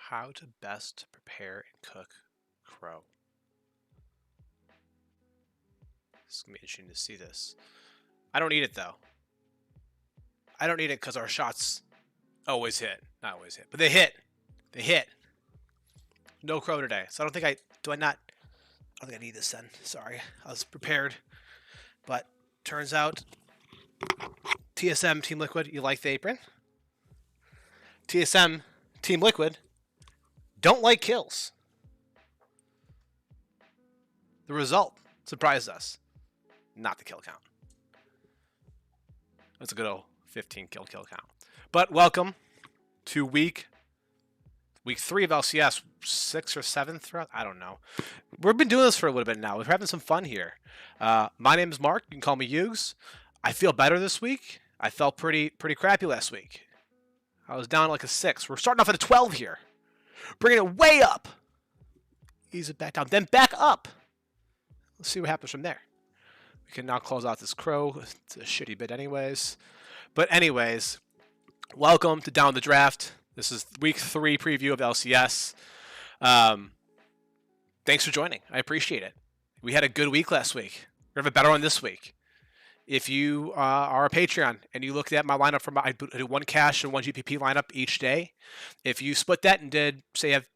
How to best prepare and cook crow. It's going to be interesting to see this. I don't need it, though. I don't need it because our shots always hit. Not always hit, but they hit. They hit. No crow today. So I don't think I... Do I not... I don't think I need this then. Sorry. I was prepared. But turns out... TSM Team Liquid, you like the apron? TSM Team Liquid don't like kills. The result surprised us. Not the kill count. That's a good old 15 kill count. But welcome to week 3 of LCS, 6th or 7th round. I don't know. We've been doing this for a little bit now. We're having some fun here. My name is Mark. You can call me Hughes. I feel better this week. I felt pretty crappy last week. I was down like a 6. We're starting off at a 12 here. Bringing it way up. Ease it back down. Then back up. Let's see what happens from there. We can now close out this crow. It's a shitty bit anyways. But anyways, welcome to Down the Draft. This is week 3 preview of LCS. Thanks for joining. I appreciate it. We had a good week last week. We're going to have a better one this week. If you are a Patreon and you looked at my lineup from I do 1 cash and 1 GPP lineup each day, if you split that and did, say you have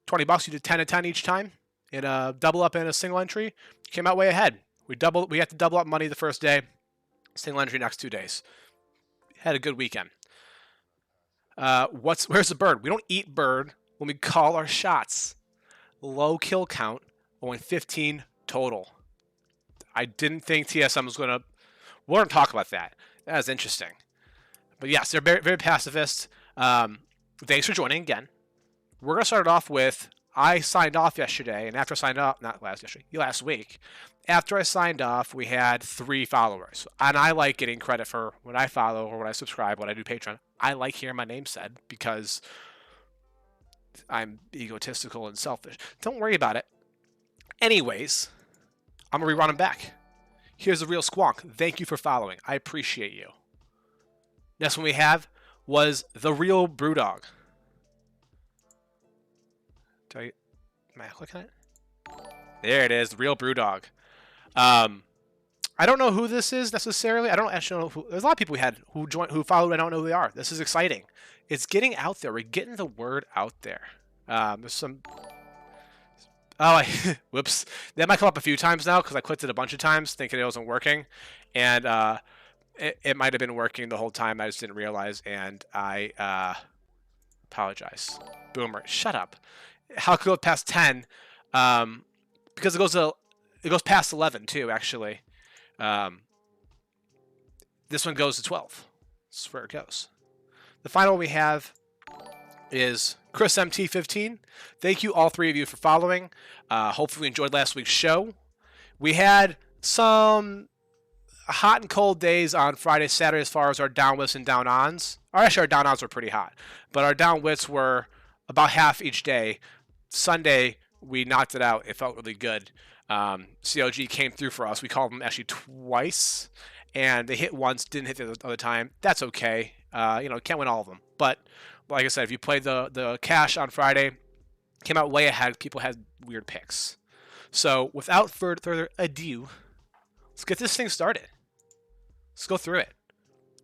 $20, you did 10 and 10 each time in a double up and a single entry, you came out way ahead. We had to double up money the first day, single entry next 2 days. Had a good weekend. Where's the bird? We don't eat bird when we call our shots. Low kill count, only 15 total. I didn't think TSM was going to... We're going to talk about that. That is interesting. But yes, they're very, very pacifist. Thanks for joining again. We're going to start it off with, I signed off yesterday, and after I signed off, last week, after I signed off, we had 3 followers. And I like getting credit for when I follow or when I subscribe, when I do Patreon. I like hearing my name said because I'm egotistical and selfish. Don't worry about it. Anyways, I'm going to rerun them back. Here's the real squonk. Thank you for following. I appreciate you. Next one we have was the real Brewdog. Am I clicking it? There it is, the real Brewdog. I don't know who this is necessarily. I don't actually know who. There's a lot of people we had who followed. I don't know who they are. This is exciting. It's getting out there. We're getting the word out there. There's some. Oh, whoops. That might come up a few times now because I clicked it a bunch of times thinking it wasn't working. And it might have been working the whole time. I just didn't realize. And I apologize. Boomer. Shut up. How could it go past 10? Because it goes past 11 too, actually. This one goes to 12. That's where it goes. The final one we have is Chris MT15. Thank you, all 3 of you, for following. Hopefully you enjoyed last week's show. We had some hot and cold days on Friday, Saturday as far as our downwits and down-ons. Actually, our down-ons were pretty hot. But our downwits were about half each day. Sunday, we knocked it out. It felt really good. COG came through for us. We called them actually twice. And they hit once, didn't hit the other time. That's okay. Can't win all of them. But like I said, if you played the cash on Friday, came out way ahead. People had weird picks. So without further ado, let's get this thing started. Let's go through it.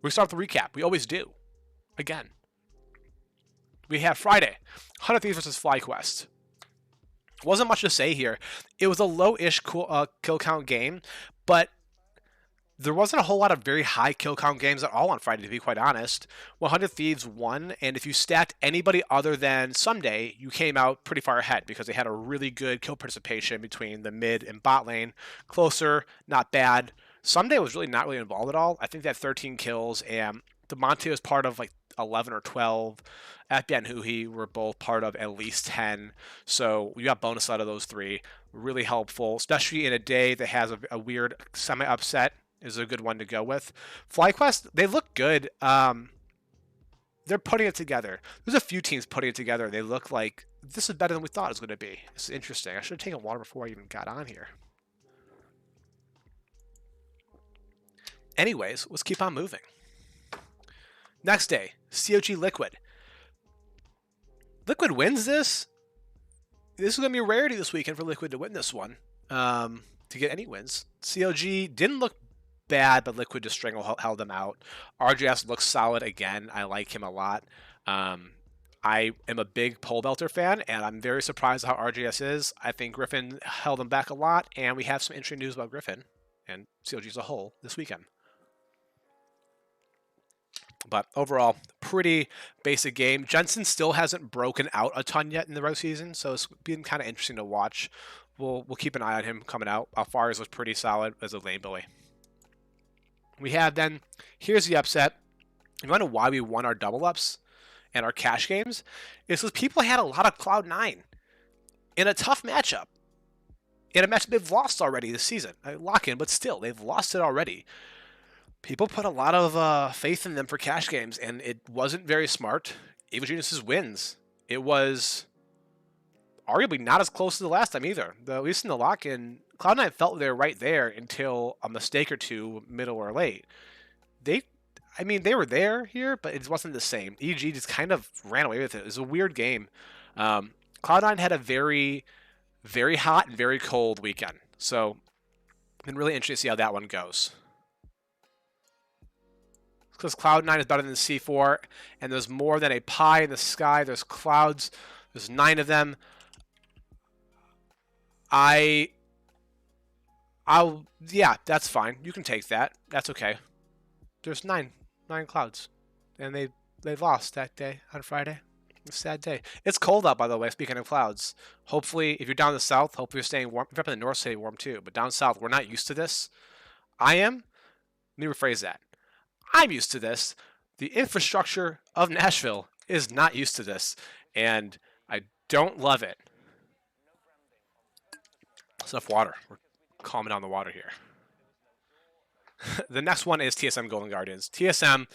We start with the recap. We always do. Again. We have Friday, 100 Thieves versus FlyQuest. Wasn't much to say here. It was a low-ish kill count game, but there wasn't a whole lot of very high kill count games at all on Friday, to be quite honest. 100 Thieves won, and if you stacked anybody other than Sunday, you came out pretty far ahead because they had a really good kill participation between the mid and bot lane. Closer, not bad. Sunday was really not really involved at all. I think they had 13 kills, and DeMonte was part of like 11 or 12. Appy and Huhi were both part of at least 10. So we got bonus out of those 3. Really helpful, especially in a day that has a weird semi-upset. Is a good one to go with. FlyQuest, they look good. They're putting it together. There's a few teams putting it together. They look like this is better than we thought it was going to be. It's interesting. I should have taken water before I even got on here. Anyways, let's keep on moving. Next day, COG Liquid. Liquid wins this. This is going to be a rarity this weekend for Liquid to win this one. To get any wins. CLG didn't look bad, but Liquid just held them out. RGS looks solid again. I like him a lot. I am a big pole belter fan, and I'm very surprised how RGS is. I think Griffin held him back a lot, and we have some interesting news about Griffin and CLG as a whole this weekend. But overall, pretty basic game. Jensen still hasn't broken out a ton yet in the regular season, so it's been kind of interesting to watch. We'll keep an eye on him coming out. Alfares was pretty solid as a lane bully. We have then, here's the upset. You want to know why we won our double ups and our cash games? It's because people had a lot of Cloud9 in a tough matchup. In a matchup they've lost already this season. Lock-in, but still, they've lost it already. People put a lot of faith in them for cash games, and it wasn't very smart. Evil Genius's wins. It was arguably not as close as the last time either. At least in the lock-in, Cloud9 felt they were right there until a mistake or two, middle or late. They were there here, but it wasn't the same. EG just kind of ran away with it. It was a weird game. Cloud9 had a very, very hot and very cold weekend. So, been really interesting to see how that one goes. Because Cloud9 is better than C4, and there's more than a pie in the sky. There's clouds. There's 9 of them. Yeah, that's fine. You can take that. That's okay. There's 9 clouds, and they lost that day on Friday. It's a sad day. It's cold out, by the way. Speaking of clouds, hopefully, if you're down in the south, hopefully you're staying warm. If you're up in the north, stay warm too. But down south, we're not used to this. I am. Let me rephrase that. I'm used to this. The infrastructure of Nashville is not used to this, and I don't love it. It's enough water. We're calming down the water here. The next one is TSM Golden Guardians. TSM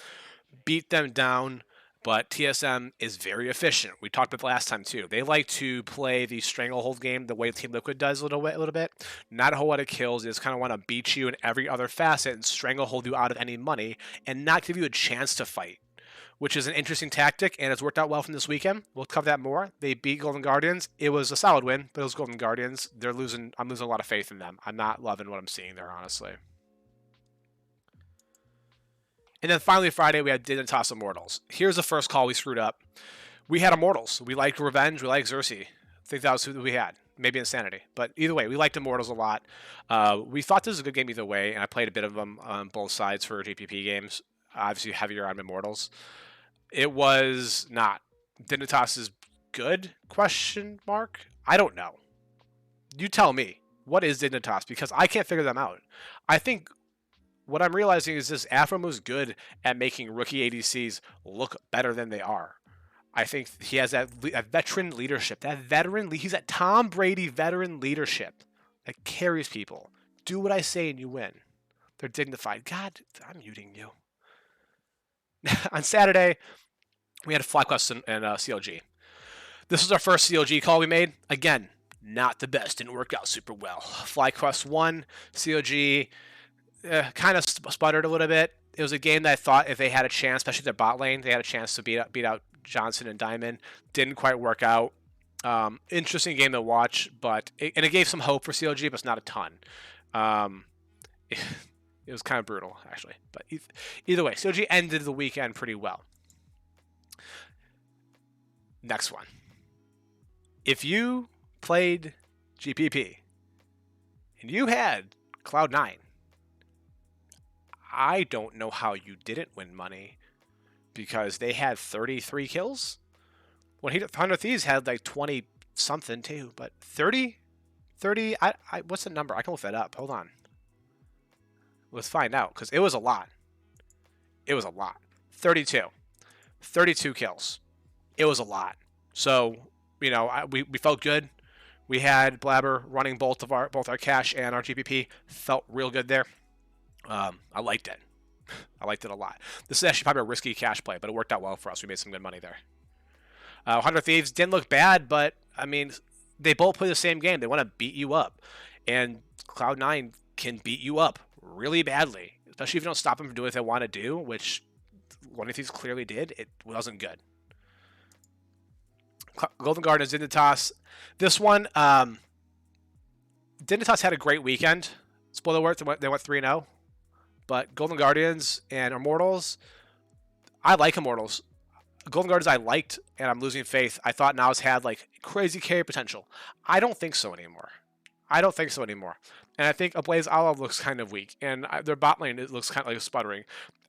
beat them down, but TSM is very efficient. We talked about it last time too. They like to play the stranglehold game the way Team Liquid does a little bit. Not a whole lot of kills. They just kind of want to beat you in every other facet and stranglehold you out of any money and not give you a chance to fight, which is an interesting tactic, and it's worked out well from this weekend. We'll cover that more. They beat Golden Guardians. It was a solid win, but it was Golden Guardians. I'm losing a lot of faith in them. I'm not loving what I'm seeing there, honestly. And then finally Friday, we had Dignitas Immortals. Here's the first call we screwed up. We had Immortals. We liked Revenge. We liked Xerxes. I think that was who we had. Maybe Insanity. But either way, we liked Immortals a lot. We thought this was a good game either way, and I played a bit of them on both sides for GPP games. Obviously, heavier on Immortals. It was not. Dignitas is good? Question mark? I don't know. You tell me. What is Dignitas? Because I can't figure them out. I think what I'm realizing is this Afromo's good at making rookie ADCs look better than they are. I think he has that veteran leadership. He's that Tom Brady veteran leadership that carries people. Do what I say and you win. They're dignified. God, I'm muting you. On Saturday, we had FlyQuest and CLG. This was our first CLG call we made. Again, not the best. Didn't work out super well. FlyQuest won. CLG kind of sputtered a little bit. It was a game that I thought if they had a chance, especially their bot lane, they had a chance to beat out Johnson and Diamond. Didn't quite work out. Interesting game to watch, but it gave some hope for CLG, but it's not a ton. It was kind of brutal, actually. But either way, CLG ended the weekend pretty well. Next one. If you played GPP and you had Cloud9, I don't know how you didn't win money because they had 33 kills. When 100 Thieves had like 20 something too, but 30, what's the number? I can look that up. Hold on. Let's find out because it was a lot. It was a lot. 32 kills. It was a lot. So, you know, we felt good. We had Blabber running both our cash and our GPP. Felt real good there. I liked it. I liked it a lot. This is actually probably a risky cash play, but it worked out well for us. We made some good money there. 100 Thieves didn't look bad, but, I mean, they both play the same game. They want to beat you up. And Cloud9 can beat you up really badly, especially if you don't stop them from doing what they want to do, which 100 Thieves clearly did. It wasn't good. Golden Guardians, Dignitas. This one, Dignitas had a great weekend. Spoiler alert, they went 3-0. But Golden Guardians and Immortals, I like Immortals. Golden Guardians I liked, and I'm losing faith. I thought Now's had like crazy carry potential. I don't think so anymore. And I think Ablaze Olive looks kind of weak, and their bot lane looks kind of like sputtering.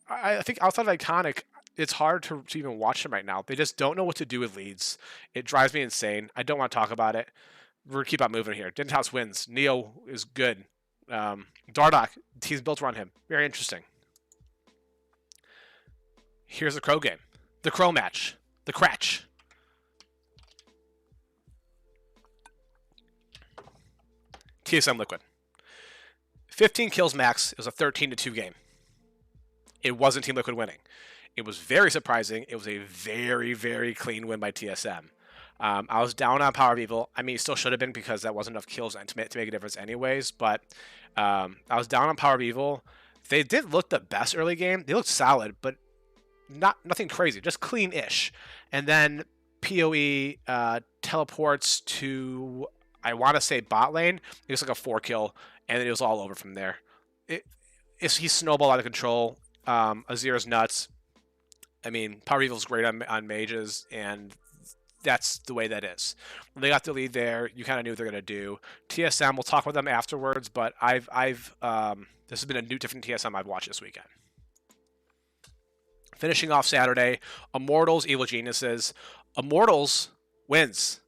I think outside of Iconic, it's hard to even watch them right now. They just don't know what to do with leads. It drives me insane. I don't want to talk about it. We're going to keep on moving here. Dignitas wins. Neo is good. Dardoch, team's built around him. Very interesting. Here's the Crow game. The Crow match. The Cratch. TSM Liquid. 15 kills max. It was a 13-2 game. It wasn't Team Liquid winning. It was very surprising. It was a very, very clean win by TSM. I was down on Power of Evil. I mean, it still should have been because that wasn't enough kills to make a difference anyways. But I was down on Power of Evil. They did look the best early game. They looked solid, but nothing crazy. Just clean-ish. And then PoE teleports to, I want to say, bot lane. It was like a 4-kill, and then it was all over from there. He snowballed out of control. Azir's nuts. I mean, Power Evil's great on mages, and that's the way that is. When they got the lead there, you kind of knew what they're going to do. TSM, we'll talk about them afterwards, but this has been a new, different TSM I've watched this weekend. Finishing off Saturday, Immortals, Evil Geniuses. Immortals wins.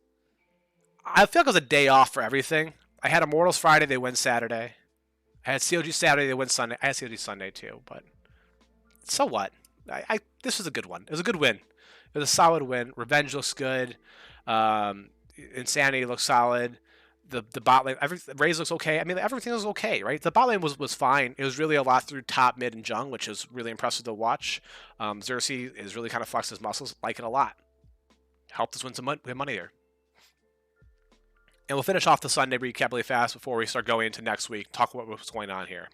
I feel like it was a day off for everything. I had Immortals Friday, they win Saturday. I had COG Saturday, they win Sunday. I had COG Sunday too, but so what? This was a good one. It was a good win. It was a solid win. Revenge looks good. Insanity looks solid. The bot lane, Raze looks okay. I mean, everything was okay, right? The bot lane was fine. It was really a lot through top, mid, and jung, which is really impressive to watch. Xerxes is really kind of flexed his muscles, like it a lot. Helped us win some money there. And we'll finish off the Sunday recap really fast before we start going into next week. Talk about what's going on here.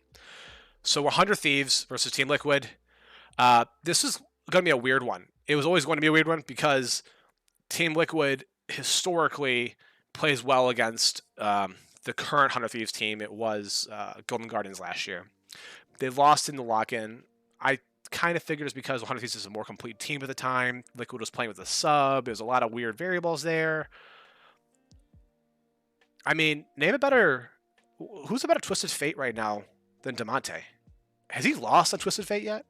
So we're 100 Thieves versus Team Liquid. This is going to be a weird one. It was always going to be a weird one because Team Liquid historically plays well against the current 100 Thieves team. It was Golden Guardians last year. They lost in the lock-in. I kind of figured it's because 100 Thieves is a more complete team at the time. Liquid was playing with a sub. There's a lot of weird variables there. I mean, name a better... Who's a better Twisted Fate right now than Damonte? Has he lost on Twisted Fate yet?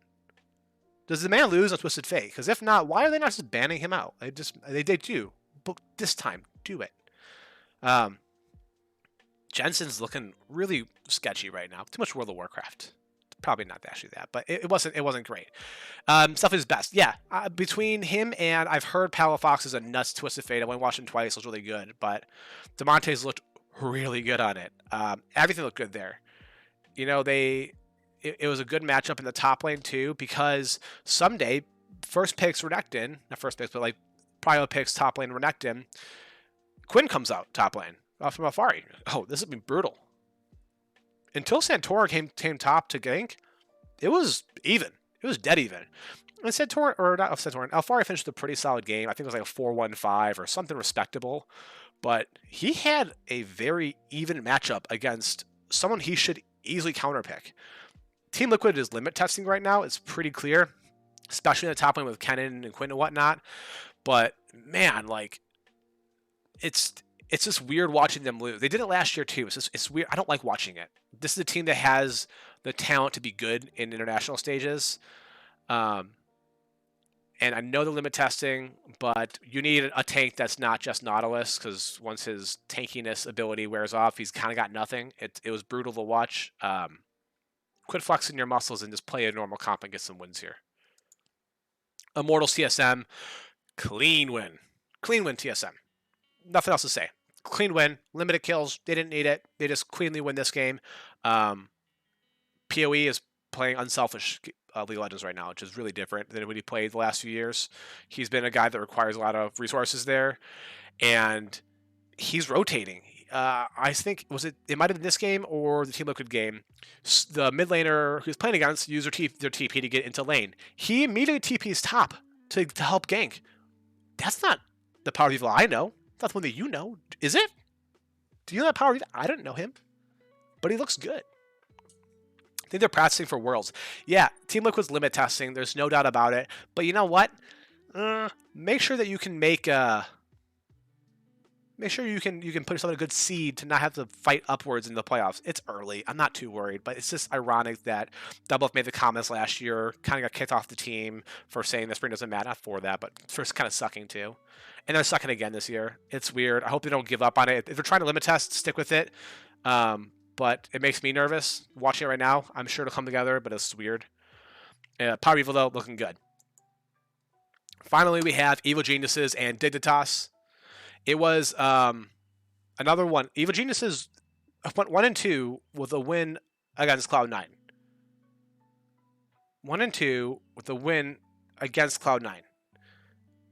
Does the man lose on Twisted Fate? Because if not, why are they not just banning him out? They do. But this time, do it. Jensen's looking really sketchy right now. Too much World of Warcraft. Probably not actually that, but it wasn't great. Stuff is best. Yeah, between him and I've heard Palafox is a nuts Twisted Fate. I went and watched him twice. It was really good, but Damonte's looked really good on it. Everything looked good there. You know, it was a good matchup in the top lane too, because someday first picks Renekton, not first picks, but like prio picks top lane Renekton. Quinn comes out top lane from Alfari. Oh, this has been brutal. Until Santora came top to gank, it was even. It was dead even. And Santora, or not Santora, Alfari finished a pretty solid game. I think it was like a 4-1-5 or something respectable. But he had a very even matchup against someone he should easily counterpick. Team Liquid is limit testing right now. It's pretty clear, especially in the top lane with Kennen and Quinn and whatnot. But man, like, it's just weird watching them lose. They did it last year too. It's weird. I don't like watching it. This is a team that has the talent to be good in international stages. And I know the limit testing, but you need a tank that's not just Nautilus, because once his tankiness ability wears off, he's kind of got nothing. It was brutal to watch. Quit flexing your muscles and just play a normal comp and get some wins here. Immortals TSM, clean win. Clean win TSM. Nothing else to say. Clean win. Limited kills. They didn't need it. They just cleanly win this game. PoE is playing unselfish League of Legends right now, which is really different than what he played the last few years. He's been a guy that requires a lot of resources there, and he's rotating. I think it might have been this game or the Team Liquid game. The mid laner who was playing against used their TP to get into lane. He immediately TP's top to help gank. That's not the Power Evil I know. It's not the one that you know. Is it? Do you know that Power Evil? I don't know him. But he looks good. I think they're practicing for Worlds. Yeah, Team Liquid's limit testing. There's no doubt about it. But you know what? Make sure that you can make sure you can put yourself in a good seed to not have to fight upwards in the playoffs. It's early. I'm not too worried, but it's just ironic that Double F made the comments last year, kind of got kicked off the team for saying the spring doesn't matter. Not for that, but for kind of sucking too. And they're sucking again this year. It's weird. I hope they don't give up on it. If they're trying to limit test, stick with it. But it makes me nervous watching it right now. I'm sure it'll come together, but it's weird. Power Evil, though, looking good. Finally, we have Evil Geniuses and Dignitas. It was another one. Evil Geniuses went 1-2 with a win against Cloud9. 1-2 with a win against Cloud9.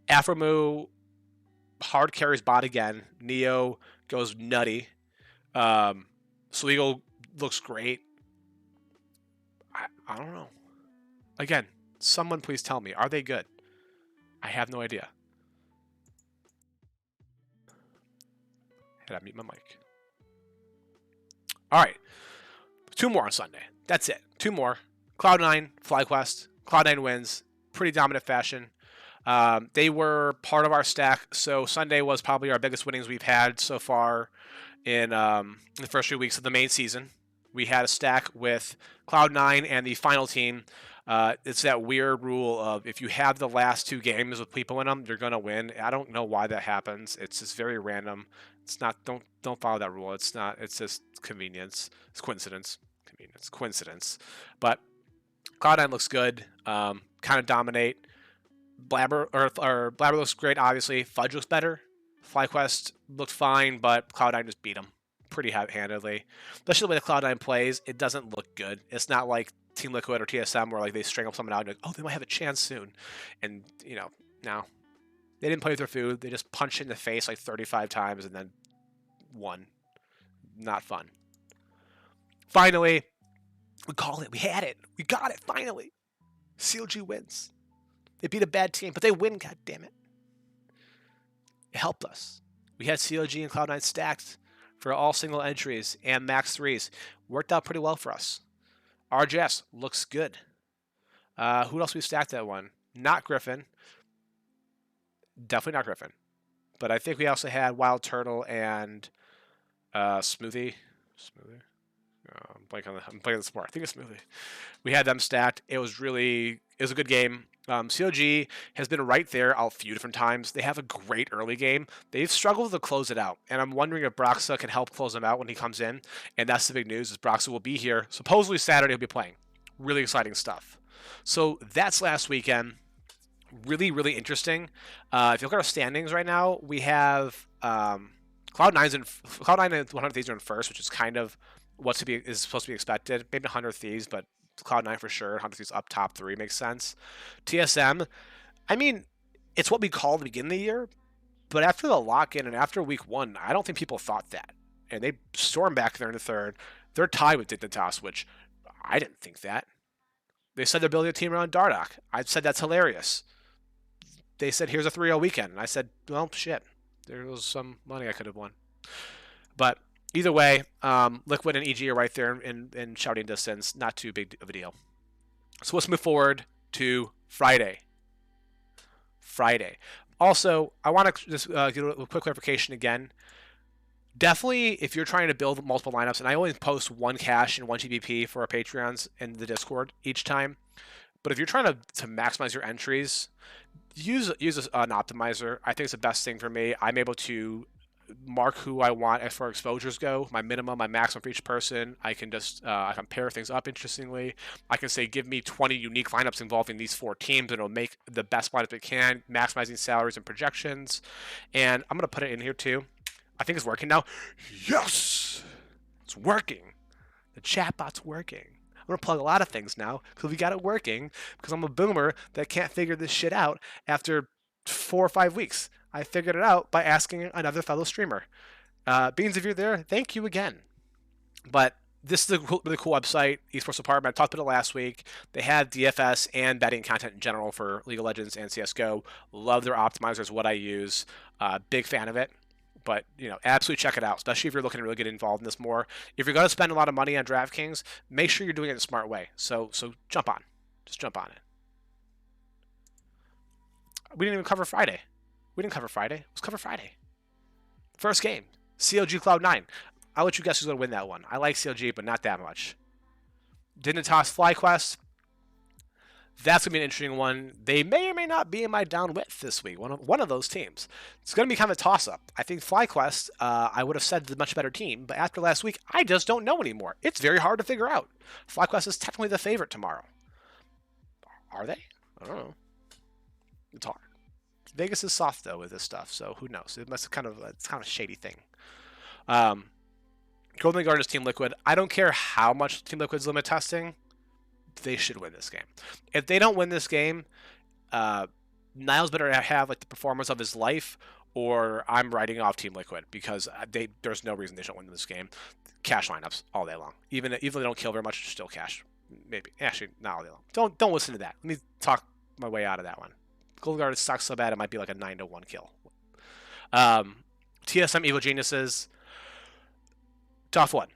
Afromu hard carries bot again. Neo goes nutty. Soligo looks great. I don't know. Again, someone please tell me, are they good? I have no idea. Had I mute my mic. All right. 2 more on Sunday. That's it. 2 more. Cloud9, FlyQuest. Cloud9 wins. Pretty dominant fashion. They were part of our stack, so Sunday was probably our biggest winnings we've had so far in the first few weeks of the main season. We had a stack with Cloud9 and the final team. It's that weird rule of if you have the last 2 games with people in them, you're gonna win. I don't know why that happens. It's just very random. It's not. Don't follow that rule. It's not. It's just convenience. It's coincidence. Coincidence. But Cloud9 looks good. Kind of dominate. Blabber looks great. Obviously, Fudge looks better. FlyQuest looked fine, but Cloud9 just beat him pretty handedly. Especially the way the Cloud9 plays, it doesn't look good. It's not like Team Liquid or TSM where like they strangle someone out and like, oh, they might have a chance soon. And no. They didn't play with their food. They just punched it in the face like 35 times and then won. Not fun. Finally, we called it. We had it. We got it. Finally. CLG wins. They beat a bad team, but they win, god damn it. It helped us. We had CLG and Cloud9 stacked for all single entries and max 3s. Worked out pretty well for us. RJS looks good. Who else we stacked that one? Not Griffin. Definitely not Griffin. But I think we also had Wild Turtle and Smoothie. I'm blanking on the sport. I think it's Smoothie. We had them stacked. It was a good game. CLG has been right there a few different times. They have a great early game. They've struggled to close it out. And I'm wondering if Broxa can help close them out when he comes in. And that's the big news is Broxa will be here. Supposedly Saturday he'll be playing. Really exciting stuff. So that's last weekend. Really, really interesting. If you look at our standings right now, we have Cloud9 and 100 Thieves are in first, which is kind of is supposed to be expected. Maybe 100 Thieves, but Cloud9 for sure. 100 Thieves up top 3 makes sense. TSM, I mean, it's what we called the beginning of the year, but after the lock-in and after week 1, I don't think people thought that. And they stormed back there in the third. They're tied with Dignitas, which I didn't think that. They said they're building a team around Dardoch. I said that's hilarious. They said, here's a 3-0 weekend. And I said, well, shit. There was some money I could have won. But either way, Liquid and EG are right there in shouting distance. Not too big of a deal. So let's move forward to Friday. Also, I want to just get a quick clarification again. Definitely, if you're trying to build multiple lineups, and I only post 1 cash and 1 GBP for our Patreons in the Discord each time. But if you're trying to maximize your entries, use an optimizer. I think it's the best thing for me. I'm able to mark who I want as far as exposures go, my minimum, my maximum for each person. I can just I can pair things up interestingly. I can say, give me 20 unique lineups involving these 4 teams, and it'll make the best lineup it can, maximizing salaries and projections. And I'm going to put it in here too. I think it's working now. Yes! It's working. The chatbot's working. I'm going to plug a lot of things now because we got it working because I'm a boomer that can't figure this shit out after 4 or 5 weeks. I figured it out by asking another fellow streamer. Beans, if you're there, thank you again. But This is a really cool website, Esports Department. I talked about it last week. They have DFS and betting content in general for League of Legends and CS:GO. Love their optimizers, what I use. Big fan of it. But absolutely check it out, especially if you're looking to really get involved in this more. If you're going to spend a lot of money on DraftKings, make sure you're doing it in a smart way. So jump on, just jump on it. We didn't even cover Friday. We didn't cover Friday. Let's cover Friday. First game, CLG Cloud9. I'll let you guess who's going to win that one. I like CLG, but not that much. Dignitas FlyQuest. That's going to be an interesting one. They may or may not be in my down width this week. One of those teams. It's going to be kind of a toss-up. I think FlyQuest, I would have said, is a much better team. But after last week, I just don't know anymore. It's very hard to figure out. FlyQuest is technically the favorite tomorrow. Are they? I don't know. It's hard. Vegas is soft, though, with this stuff. So who knows? It's kind of a shady thing. Golden Guardians Team Liquid. I don't care how much Team Liquid's limit testing. They should win this game. If they don't win this game, Niles better have like the performance of his life, or I'm writing off Team Liquid because there's no reason they should win this game. Cash lineups all day long. Even if they don't kill very much, still cash. Maybe actually not all day long. Don't listen to that. Let me talk my way out of that one. Golden Guard sucks so bad it might be like a 9-1 kill. TSM Evil Geniuses. Tough one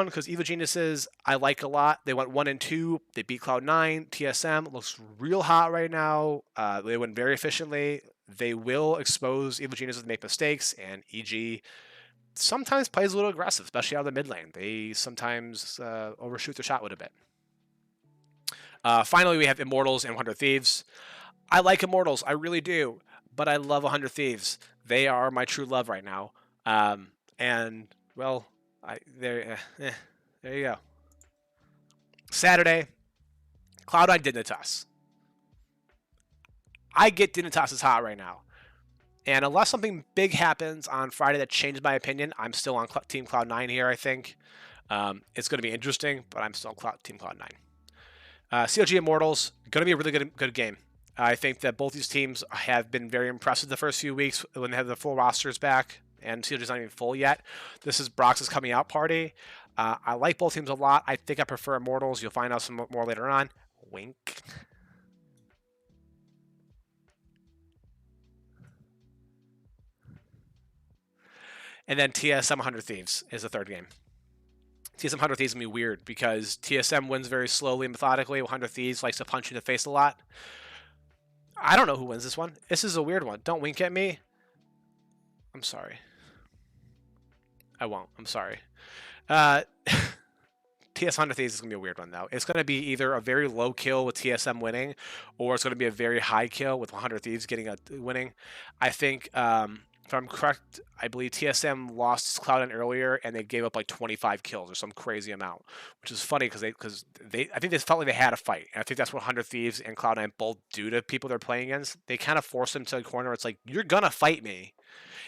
because Evil Geniuses I like a lot. They went 1-2. They beat Cloud9. TSM looks real hot right now. They win very efficiently. They will expose Evil Geniuses to make mistakes, and EG sometimes plays a little aggressive, especially out of the mid lane. They sometimes overshoot their shot with a bit. Finally, we have Immortals and 100 Thieves. I like Immortals, I really do, but I love 100 Thieves. They are my true love right now. And well, there you go. Saturday, Cloud9 Dignitas. I get Dignitas is hot right now. And unless something big happens on Friday that changes my opinion, I'm still on Team Cloud9 here, I think. It's going to be interesting, but I'm still on Team Cloud9. CLG Immortals, going to be a really good game. I think that both these teams have been very impressive the first few weeks when they have the full rosters back, and CLG's not even full yet. This is Brox's coming out party. I like both teams a lot. I think I prefer Immortals. You'll find out some more later on. Wink. And then TSM 100 Thieves is the third game. TSM 100 Thieves is going to be weird because TSM wins very slowly and methodically. 100 Thieves likes to punch you in the face a lot. I don't know who wins this one. This is a weird one. Don't wink at me. I'm sorry. I won't. I'm sorry. TS 100 Thieves is going to be a weird one, though. It's going to be either a very low kill with TSM winning, or it's going to be a very high kill with 100 Thieves winning. I think, if I'm correct, I believe TSM lost Cloud9 earlier, and they gave up like 25 kills or some crazy amount, which is funny because I think they felt like they had a fight, and I think that's what 100 Thieves and Cloud9 both do to people they're playing against. They kind of force them to a corner. It's like, you're gonna fight me.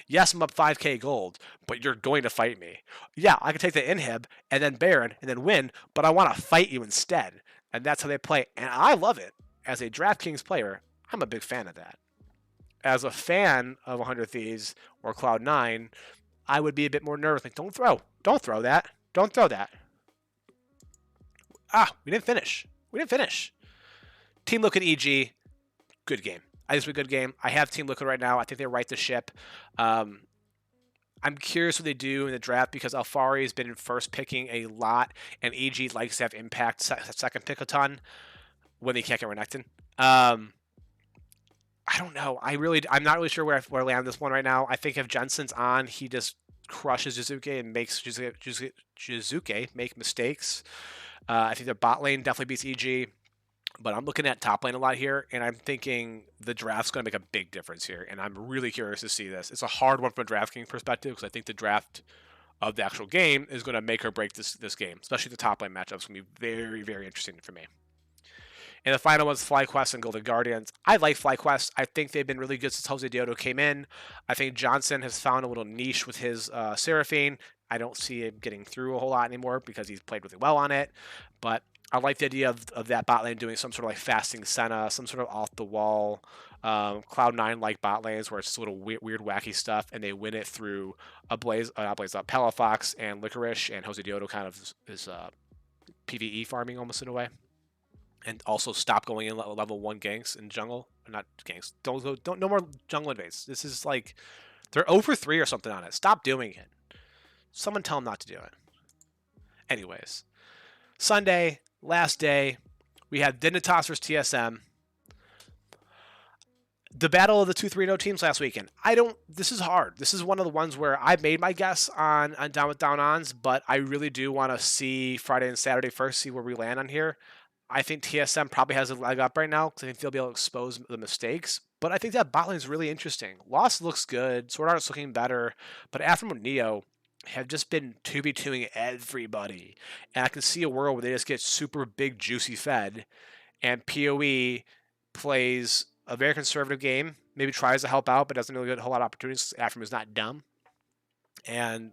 Yes, I'm up 5k gold, but you're going to fight me. Yeah, I can take the inhib and then Baron and then win, but I want to fight you instead. And that's how they play. And I love it. As a DraftKings player, I'm a big fan of that. As a fan of 100 Thieves or Cloud9, I would be a bit more nervous. Like, don't throw that. Don't throw that. We didn't finish. Team Liquid EG, good game. I think it's a good game. I have Team Liquid right now. I think they right the ship. I'm curious what they do in the draft because Alfari has been first picking a lot, and EG likes to have impact second pick a ton when they can't get Renekton. I don't know. I'm not really sure where I land this one right now. I think if Jensen's on, he just crushes Jizuke and makes Jizuke make mistakes. I think their bot lane definitely beats EG. But I'm looking at top lane a lot here, and I'm thinking the draft's going to make a big difference here, and I'm really curious to see this. It's a hard one from a DraftKings perspective because I think the draft of the actual game is going to make or break this game, especially the top lane matchup. It's going to be very, very interesting for me. And the final one's FlyQuest and Golden Guardians. I like FlyQuest. I think they've been really good since Jose Diodo came in. I think Johnson has found a little niche with his Seraphine. I don't see him getting through a whole lot anymore because he's played really well on it. But I like the idea of that bot lane doing some sort of like fasting Senna, some sort of off the wall Cloud9 like bot lanes where it's just a little weird wacky stuff, and they win it through a Palafox and Licorice, and Jose Diodo kind of is PvE farming almost in a way. And also stop going in level 1 ganks in jungle. Not ganks. Don't no more jungle invades. This is like they're over 3 or something on it. Stop doing it. Someone tell them not to do it. Anyways, Sunday, last day, we had Dignitas versus TSM. The battle of the 2-3-0 teams last weekend. This is hard. This is one of the ones where I made my guess on Down with Down Ons, but I really do want to see Friday and Saturday first, see where we land on here. I think TSM probably has a leg up right now because I think they'll be able to expose the mistakes. But I think that bot lane is really interesting. Lost looks good. Sword Art's looking better. But Aftermath and Neo have just been 2v2ing everybody. And I can see a world where they just get super big, juicy fed. And PoE plays a very conservative game. Maybe tries to help out, but doesn't really get a whole lot of opportunities. Aftermath's not dumb. And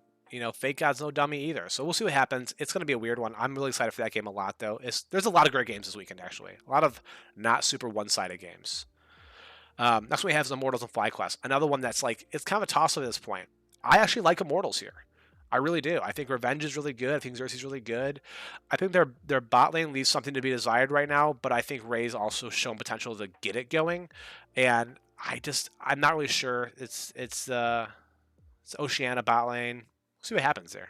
Fake God's no dummy either. So we'll see what happens. It's going to be a weird one. I'm really excited for that game a lot, though. There's a lot of great games this weekend, actually. A lot of not super one-sided games. Next one we have is Immortals and FlyQuest. Another one that's like, it's kind of a toss-up at this point. I actually like Immortals here. I really do. I think Revenge is really good. I think Xerxes is really good. I think their bot lane leaves something to be desired right now, but I think Ray's also shown potential to get it going. And I'm not really sure. It's Oceania bot lane. See what happens there.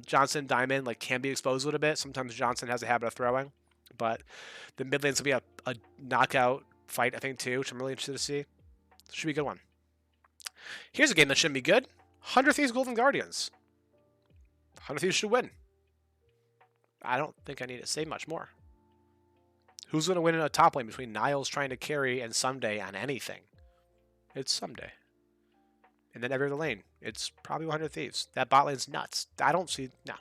Johnson, Diamond, can be exposed a little bit. Sometimes Johnson has a habit of throwing, but the mid lane's gonna be a knockout fight, I think, too, which I'm really interested to see. Should be a good one. Here's a game that shouldn't be good. 100 Thieves Golden Guardians. 100 Thieves should win. I don't think I need to say much more. Who's going to win in a top lane between Niles trying to carry and Someday on anything? It's Someday. And then every other lane, it's probably 100 Thieves. That bot lane's nuts. I don't see... No.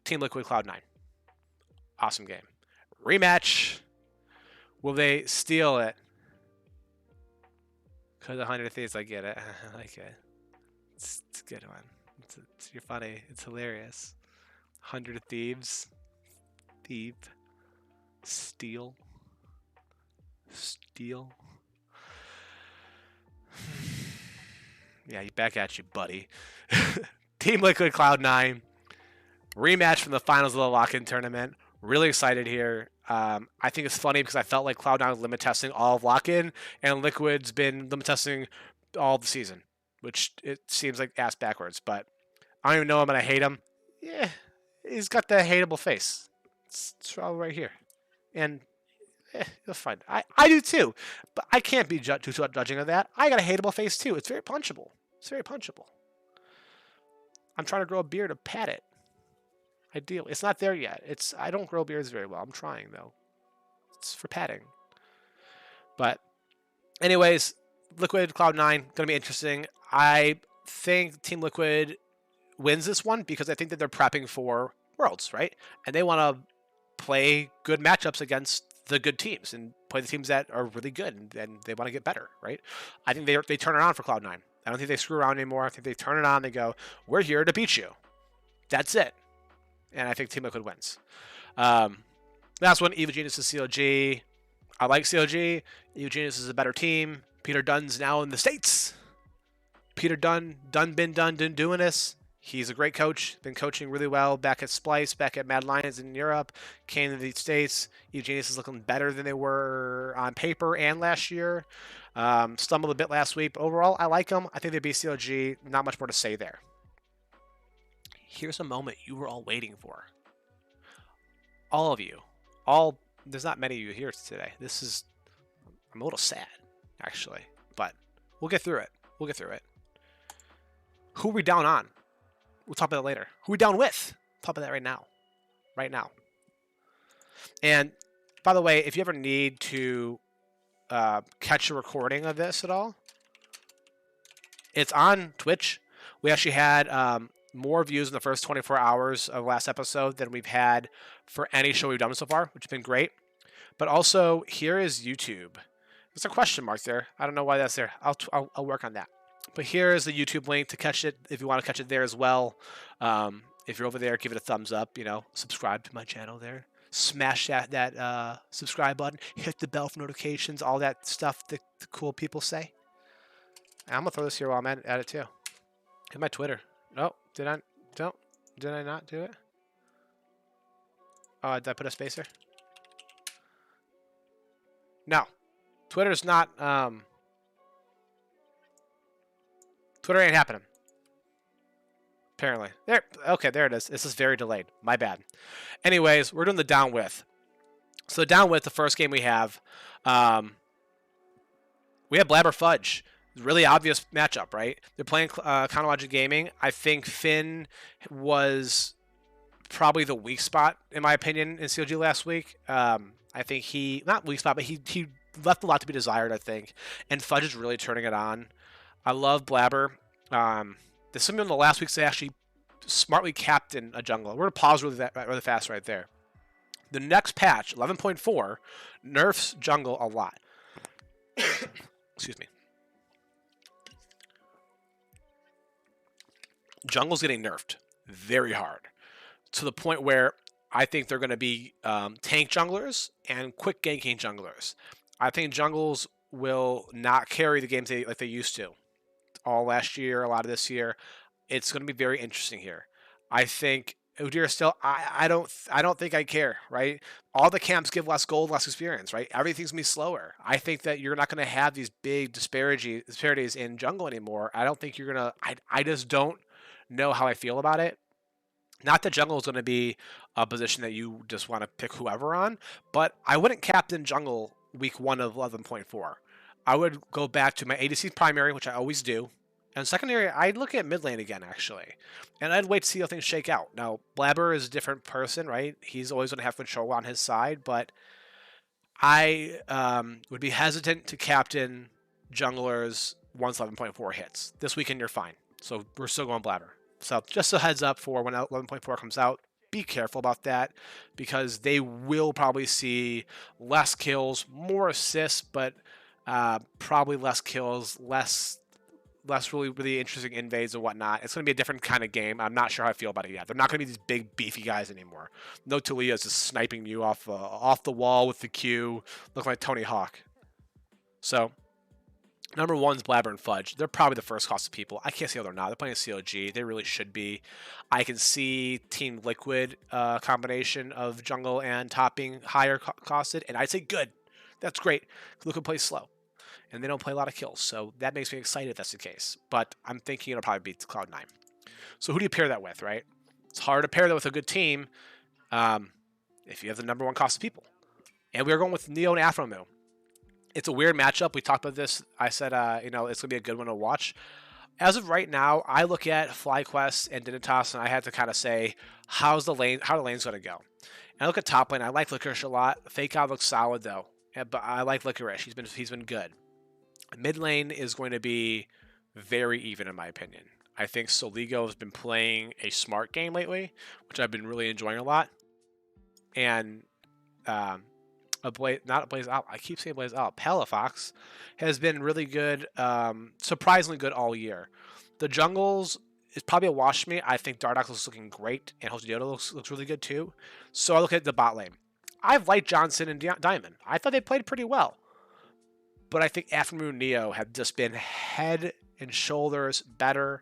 Team Liquid Cloud9. Awesome game. Rematch. Will they steal it? Because 100 Thieves, I get it. I like it. It's a good one. You're funny. It's hilarious. 100 Thieves. Thief. Steal. Steal. Yeah, back at you, buddy. Team Liquid Cloud9. Rematch from the finals of the lock-in tournament. Really excited here. I think it's funny because I felt like Cloud9 was limit testing all of lock-in, and Liquid's been limit testing all of the season, which it seems like ass backwards, but I don't even know him and I hate him. Yeah, he's got that hateable face. It's all right here. And you'll find I do too, but I can't be too judging of that. I got a hateable face too. It's very punchable. It's very punchable. I'm trying to grow a beard to pat it. Ideally, it's not there yet. I don't grow beards very well. I'm trying though. It's for patting. But anyways, Liquid Cloud9 gonna be interesting. I think Team Liquid wins this one because I think that they're prepping for Worlds, right? And they want to play good matchups against the good teams and play the teams that are really good and they want to get better, right? I think they turn it on for Cloud9. I don't think they screw around anymore. I think they turn it on. They go, we're here to beat you. That's it. And I think Team Liquid wins. Last one, Evil Genius is CLG. I like CLG. Evil Genius is a better team. Peter Dunn's now in the States. Peter Dunn, been doing this. He's a great coach. Been coaching really well back at Splice, back at Mad Lions in Europe. Came to the States. Evil Genius is looking better than they were on paper and last year. Stumbled a bit last week. But overall, I like them. I think they beat CLG. Not much more to say there. Here's a moment you were all waiting for. All of you. There's not many of you here today. I'm a little sad, actually. But we'll get through it. Who are we down on? We'll talk about that later. Who are we down with? Talk about that right now. And by the way, if you ever need to catch a recording of this at all, it's on Twitch. We actually had more views in the first 24 hours of last episode than we've had for any show we've done so far, which has been great. But also, here is YouTube. There's a question mark there. I don't know why that's there. I'll work on that. But here is the YouTube link to catch it if you want to catch it there as well. If you're over there, give it a thumbs up. Subscribe to my channel there. Smash that subscribe button. Hit the bell for notifications. All that stuff the cool people say. And I'm gonna throw this here while I'm at it too. Hit my Twitter. Oh, did I? Don't. Did I not do it? Oh, did I put a spacer? No. Twitter's not. Twitter ain't happening. Apparently. There. Okay, there it is. This is very delayed. My bad. Anyways, we're doing the down with. So down with the first game we have Blabber Fudge. Really obvious matchup, right? They're playing Chronologic Gaming. I think Finn was probably the weak spot, in my opinion, in COG last week. I think not weak spot, but he left a lot to be desired, I think. And Fudge is really turning it on. I love Blabber. There's something in the last weeks they actually smartly captain a jungler. We're going to pause really fast right there. The next patch, 11.4, nerfs jungle a lot. Excuse me. Jungle's getting nerfed very hard to the point where I think they're going to be tank junglers and quick ganking junglers. I think jungles will not carry the games like they used to. All last year, a lot of this year. It's going to be very interesting here. I think Udyr still. I don't think I care. Right. All the camps give less gold, less experience. Right. Everything's gonna be slower. I think that you're not going to have these big disparities in jungle anymore. I don't think you're gonna. I just don't know how I feel about it. Not that jungle is going to be a position that you just want to pick whoever on, but I wouldn't captain jungle week 1 of 11.4. I would go back to my ADC primary, which I always do. And secondary, I'd look at mid lane again, actually. And I'd wait to see how things shake out. Now, Blabber is a different person, right? He's always going to have control on his side, but I would be hesitant to captain junglers once 11.4 hits. This weekend, you're fine. So we're still going Blabber. So just a heads up for when 11.4 comes out. Be careful about that because they will probably see less kills, more assists, but probably less kills, less really interesting invades and whatnot. It's going to be a different kind of game. I'm not sure how I feel about it yet. They're not going to be these big, beefy guys anymore. No Talia is just sniping you off the wall with the Q, looking like Tony Hawk. So, number 1's Blabber and Fudge. They're probably the first cost of people. I can't see how they're not. They're playing COG. They really should be. I can see Team Liquid combination of jungle and top being higher costed, and I'd say good. That's great. Liquid plays slow. And they don't play a lot of kills, so that makes me excited if that's the case. But I'm thinking it'll probably beat Cloud9. So who do you pair that with, right? It's hard to pair that with a good team if you have the number 1 cost of people. And we're going with Neo and Aphromoo. It's a weird matchup. We talked about this. I said, it's going to be a good one to watch. As of right now, I look at FlyQuest and Dignitas, and I had to kind of say, how the lane's going to go. And I look at top lane. I like Licorice a lot. Fake Out looks solid, though. But I like Licorice. He's been good. Mid lane is going to be very even, in my opinion. I think Soligo has been playing a smart game lately, which I've been really enjoying a lot. And not a Blaze Out. I keep saying Blaze Out. Palafox has been really good, surprisingly good all year. The jungles is probably a wash for me. I think Dardox looks looking great, and Yoda looks really good too. So I look at the bot lane. I've liked Johnson and Diamond. I thought they played pretty well. But I think Aphromoo and Neo have just been head and shoulders better.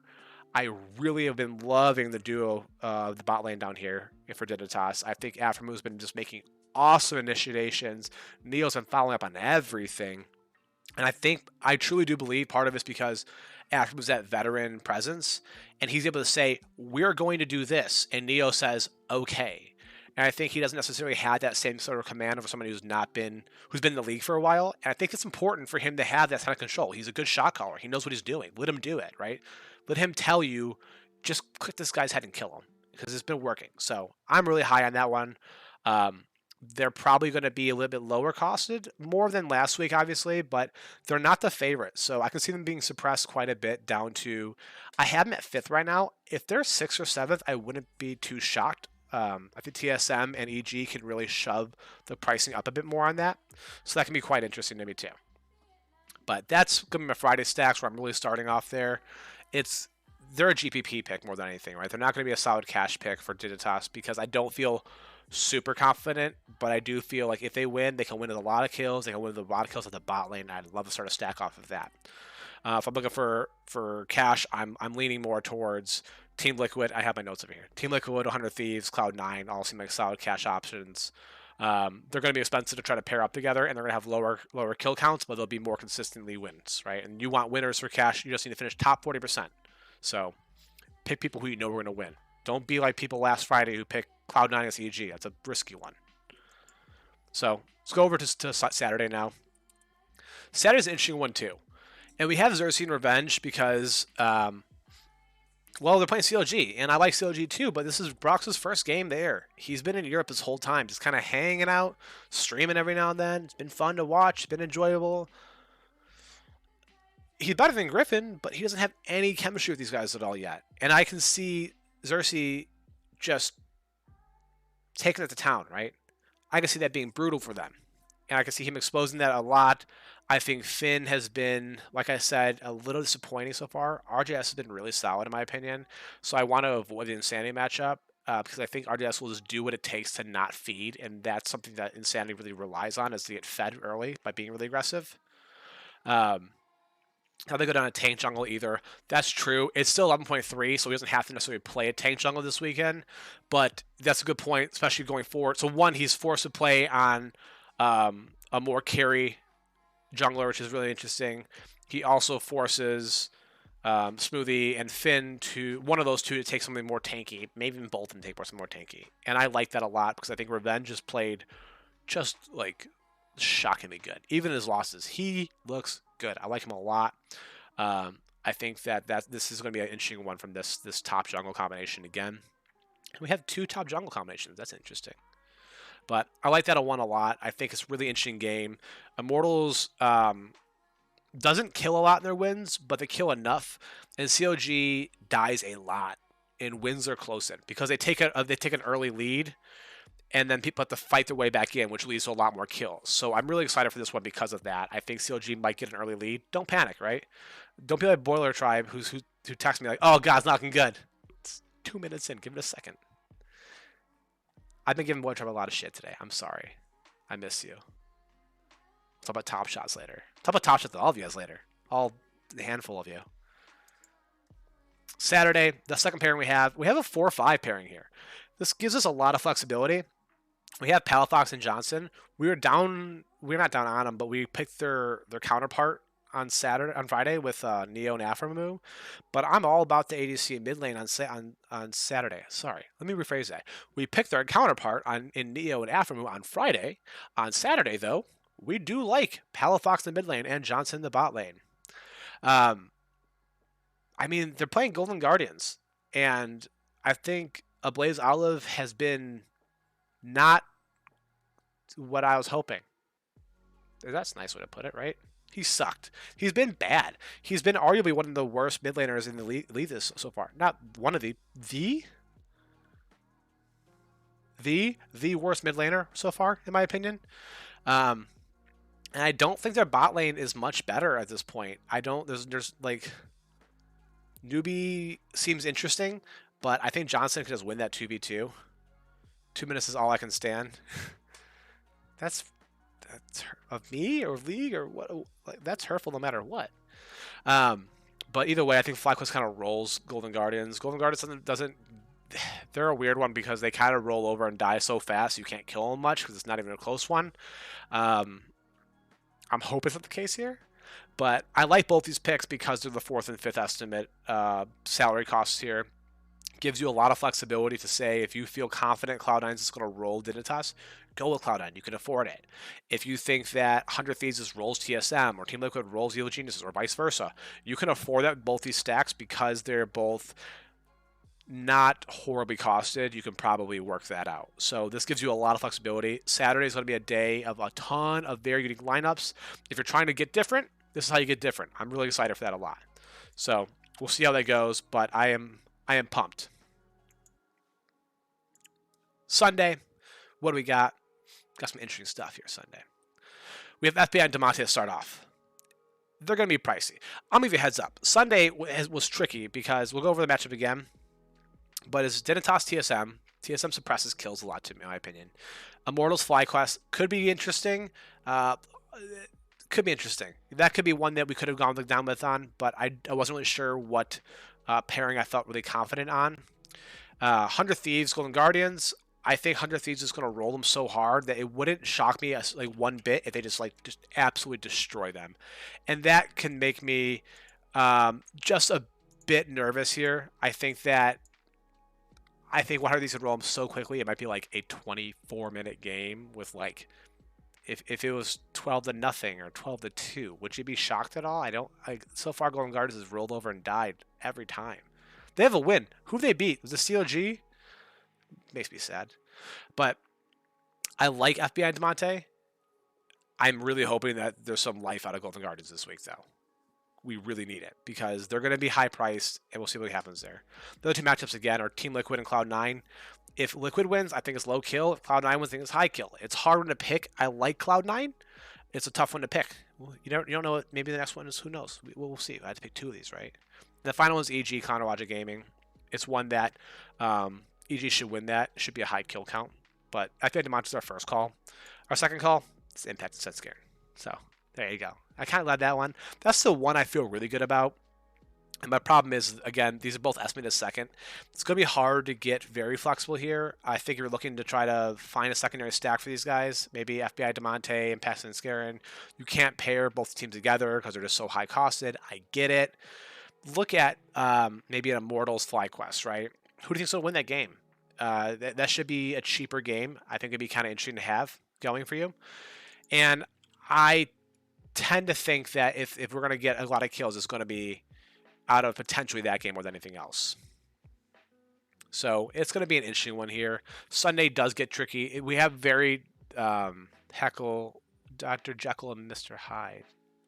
I really have been loving the duo of the bot lane down here for Dignitas. I think Aphromoo been just making awesome initiations. Neo's been following up on everything. And I truly do believe part of it's because Aphromoo that veteran presence. And he's able to say, we're going to do this. And Neo says, okay. And I think he doesn't necessarily have that same sort of command over somebody who's been in the league for a while. And I think it's important for him to have that kind of control. He's a good shot caller. He knows what he's doing. Let him do it, right? Let him tell you, just click this guy's head and kill him because it's been working. So I'm really high on that one. They're probably going to be a little bit lower costed, more than last week, obviously, but they're not the favorite. So I can see them being suppressed quite a bit down to, I have them at 5th right now. If they're 6th or 7th, I wouldn't be too shocked. I think TSM and EG can really shove the pricing up a bit more on that. So that can be quite interesting to me too. But that's going to be my Friday stacks where I'm really starting off there. They're a GPP pick more than anything, right? They're not going to be a solid cash pick for Dignitas because I don't feel super confident, but I do feel like if they win, they can win with a lot of kills. They can win with a lot of kills at the bot lane. I'd love to start a stack off of that. If I'm looking for cash, I'm leaning more towards Team Liquid. I have my notes over here. Team Liquid, 100 Thieves, Cloud9 all seem like solid cash options. They're going to be expensive to try to pair up together, and they're going to have lower kill counts, but they'll be more consistently wins, right? And you want winners for cash. You just need to finish top 40%. So pick people who you know are going to win. Don't be like people last Friday who picked Cloud9 as EG. That's a risky one. So let's go over to Saturday now. Saturday's an interesting one too. And we have Xerxes and Revenge because, well, they're playing CLG, and I like CLG too, but this is Brox's first game there. He's been in Europe this whole time, just kind of hanging out, streaming every now and then. It's been fun to watch. It's been enjoyable. He's better than Griffin, but he doesn't have any chemistry with these guys at all yet. And I can see Xerxes just taking it to town, right? I can see that being brutal for them. And I can see him exposing that a lot. I think Finn has been, like I said, a little disappointing so far. RJS has been really solid in my opinion. So I want to avoid the Insanity matchup because I think RJS will just do what it takes to not feed. And that's something that Insanity really relies on, is to get fed early by being really aggressive. How they go down a tank jungle either. That's true. It's still 11.3, so he doesn't have to necessarily play a tank jungle this weekend. But that's a good point, especially going forward. So one, he's forced to play on a more carry jungler, which is really interesting. He also forces Smoothie and Finn to, one of those two, to take something more tanky. Maybe even both of them take something more tanky. And I like that a lot because I think Revenge has played just like shockingly good. Even his losses, he looks good. I like him a lot. I think that this is going to be an interesting one from this top jungle combination again. We have two top jungle combinations. That's interesting. But I like that one a lot. I think it's a really interesting game. Immortals doesn't kill a lot in their wins, but they kill enough. And COG dies a lot in wins they're close in because they take an early lead, and then people have to fight their way back in, which leads to a lot more kills. So I'm really excited for this one because of that. I think CLG might get an early lead. Don't panic, right? Don't be like Boiler Tribe who texts me like, "Oh God, it's not looking good." It's 2 minutes in. Give it a second. I've been giving Boiler Tribe a lot of shit today. I'm sorry. I miss you. Talk about top shots later. Talk about top shots with all of you guys later. All a handful of you. Saturday, the second pairing we have a 4-5 pairing here. This gives us a lot of flexibility. We have Palafox and Johnson. We're not down on them, but we picked their counterpart on Friday with Neo and Aframu. But I'm all about the ADC mid lane on Saturday. Sorry, let me rephrase that. We picked their counterpart in Neo and Aframu on Friday. On Saturday, though, we do like Palafox in the mid lane and Johnson in the bot lane. I mean, they're playing Golden Guardians, and I think Ablaze Olive has been not what I was hoping. That's a nice way to put it, right? He sucked. He's been bad. He's been arguably one of the worst mid laners in the league this so far. Not one of the worst mid laner so far, in my opinion. And I don't think their bot lane is much better at this point. There's like, Newbie seems interesting, but I think Johnson could just win that 2v2. 2 minutes is all I can stand. that's of me or league or what? Like, that's hurtful no matter what. But either way, I think FlyQuest kind of rolls Golden Guardians. Golden Guardians doesn't. They're a weird one because they kind of roll over and die so fast you can't kill them much because it's not even a close one. I'm hoping it's not the case here. But I like both these picks because they're the 4th and 5th estimate salary costs here. Gives you a lot of flexibility to say if you feel confident Cloud9 is going to roll Dignitas, go with Cloud9. You can afford it. If you think that 100 Thieves rolls TSM or Team Liquid rolls Evil Geniuses or vice versa, you can afford that with both these stacks because they're both not horribly costed. You can probably work that out. So this gives you a lot of flexibility. Saturday is going to be a day of a ton of very unique lineups. If you're trying to get different, this is how you get different. I'm really excited for that a lot. So we'll see how that goes, but I am pumped. Sunday, what do we got? Got some interesting stuff here Sunday. We have FBI and Damate to start off. they're going to be pricey. I'll give you a heads up. Sunday was tricky because we'll go over the matchup again, but it's Dignitas TSM. TSM suppresses kills a lot, to my opinion. Immortals FlyQuest could be interesting. Could be interesting. That could be one that we could have gone down with on, but I wasn't really sure what pairing I felt really confident on. 100 Thieves, Golden Guardians. I think 100 Thieves is going to roll them so hard that it wouldn't shock me like one bit if they just absolutely destroy them, and that can make me just a bit nervous here. I think 100 Thieves would roll them so quickly it might be like a 24-minute game with like if it was 12-0 or 12-2. Would you be shocked at all? I don't. So far, Golden Guardians has rolled over and died every time. They have a win. Who they beat? Was it COG? Makes me sad. But I like FBI Demonte. I'm really hoping that there's some life out of Golden Guardians this week, though. We really need it because they're going to be high priced, and we'll see what happens there. The other two matchups, again, are Team Liquid and Cloud9. If Liquid wins, I think it's low kill. If Cloud9 wins, I think it's high kill. It's hard one to pick. I like Cloud9. It's a tough one to pick. You don't know what maybe the next one is. Who knows? We'll see. I have to pick two of these, right? The final one is EG, Chronologic Gaming. It's one that EG should win that. It should be a high kill count. But I think Demonte is our first call. Our second call is Impact and Set Scare. So there you go. I kind of love that one. That's the one I feel really good about. And my problem is, again, these are both estimated second. It's going to be hard to get very flexible here. I think you're looking to try to find a secondary stack for these guys. Maybe FBI Demonte and Paxton and Scarin. You can't pair both teams together because they're just so high costed. I get it. Look at maybe an Immortals FlyQuest, right? Who do you think's going to win that game? That should be a cheaper game. I think it'd be kind of interesting to have going for you. And I tend to think that if we're going to get a lot of kills, it's going to be out of potentially that game more than anything else. So it's going to be an interesting one here. Sunday does get tricky. We have very Heckle, Dr. Jekyll, and Mr. Hyde.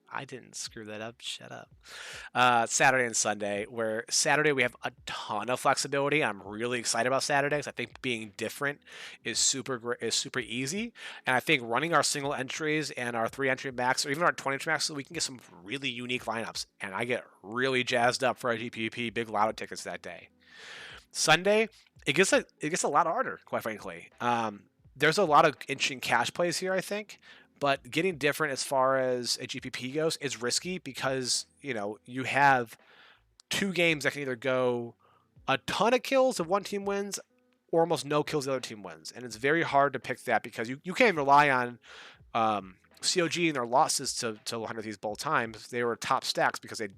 I didn't screw that up. Shut up. Saturday and Sunday, where Saturday we have a ton of flexibility. I'm really excited about Saturday because I think being different is super easy. And I think running our single entries and our 3-entry max, or even our 20-entry max, so we can get some really unique lineups. And I get really jazzed up for our GPP big lotto tickets that day. Sunday, it gets a lot harder, quite frankly. There's a lot of interesting cash plays here, I think. But getting different as far as a GPP goes is risky because, you have two games that can either go a ton of kills if one team wins or almost no kills the other team wins. And it's very hard to pick that because you can't rely on COG and their losses to 100 Thieves both times. They were top stacks because it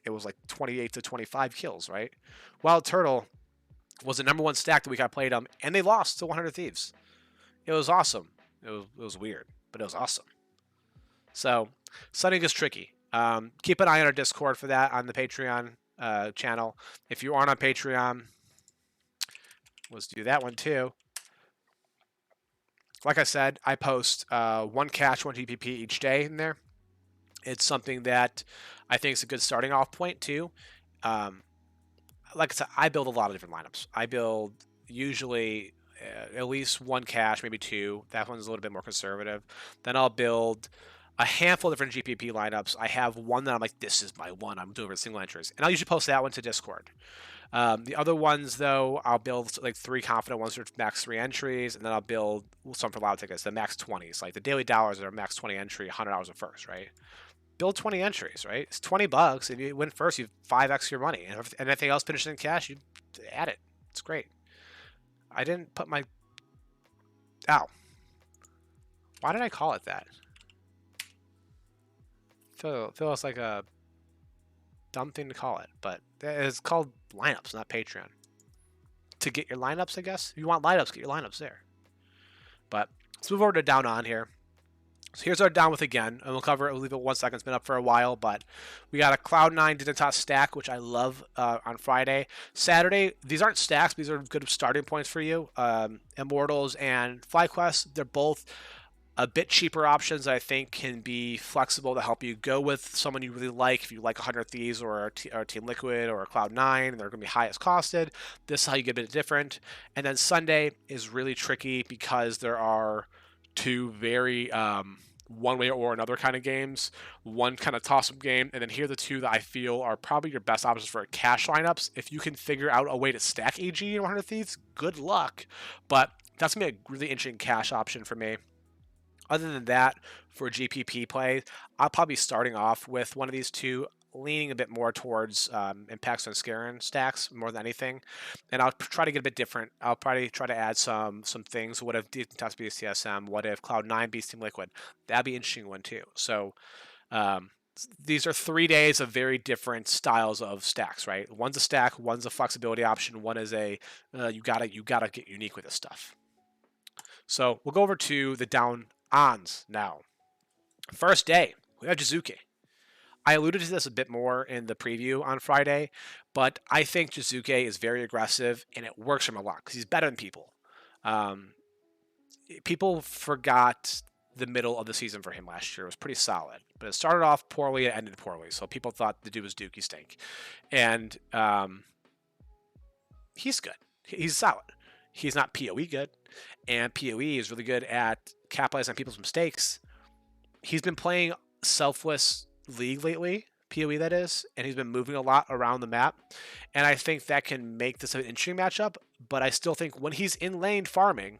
was like 28 to 25 kills, right? Wild Turtle was the number one stack that we got played them, and they lost to 100 Thieves. It was awesome. It was weird, but it was awesome. So Sunday gets tricky. Keep an eye on our Discord for that on the Patreon channel. If you aren't on Patreon, let's do that one too. Like I said, I post one cash, one GPP each day in there. It's something that I think is a good starting off point too. Like I said, I build a lot of different lineups. I build usually at least one cash, maybe two. That one's a little bit more conservative. Then I'll build a handful of different GPP lineups. I have one that I'm like, this is my one. I'm doing it single entries. And I'll usually post that one to Discord. The other ones, though, I'll build like 3 confident ones for max 3 entries. And then I'll build some for loud tickets, the max 20s. Like the daily dollars are max 20 entry, $100 at first, right? Build 20 entries, right? It's $20. If you win first, you 5x your money. And if anything else finishes in cash, you add it. It's great. I didn't put my... Ow. Why did I call it that? Feels like a dumb thing to call it, but it's called lineups, not Patreon. To get your lineups, I guess. If you want lineups, get your lineups there. But let's move over to down on here. So here's our down with again, and we'll leave it 1 second. It's been up for a while, but we got a Cloud9 Dignitas stack, which I love on Friday. Saturday, these aren't stacks, these are good starting points for you. Immortals and FlyQuest, they're both a bit cheaper options I think can be flexible to help you go with someone you really like. If you like 100 Thieves or Team Liquid or Cloud9, and they're going to be highest costed, this is how you get a bit different. And then Sunday is really tricky because there are two very one way or another kind of games, one kind of toss-up game, and then here are the two that I feel are probably your best options for cash lineups. If you can figure out a way to stack AG in 100 Thieves, good luck. But that's going to be a really interesting cash option for me. Other than that, for GPP play, I'll probably be starting off with one of these two, leaning a bit more towards impacts on Scarin stacks more than anything, and I'll try to get a bit different. I'll probably try to add some things. What if Detox beats TSM? What if Cloud9 beats Team Liquid? That'd be an interesting one too. So um, these are 3 days of very different styles of stacks, right? One's a stack, one's a flexibility option, one is a you gotta get unique with this stuff. So we'll go over to the down-ons now. First day, we have Jizuke. I alluded to this a bit more in the preview on Friday, but I think Jizuke is very aggressive, and it works for him a lot because he's better than people. People forgot the middle of the season for him last year. It was pretty solid, but it started off poorly and ended poorly, so people thought the dude was Dookie Stink. And he's good. He's solid. He's not PoE good, and PoE is really good at capitalizing on people's mistakes. He's been playing selfless League lately, PoE that is, and he's been moving a lot around the map, and I think that can make this an interesting matchup, but I still think when he's in lane farming,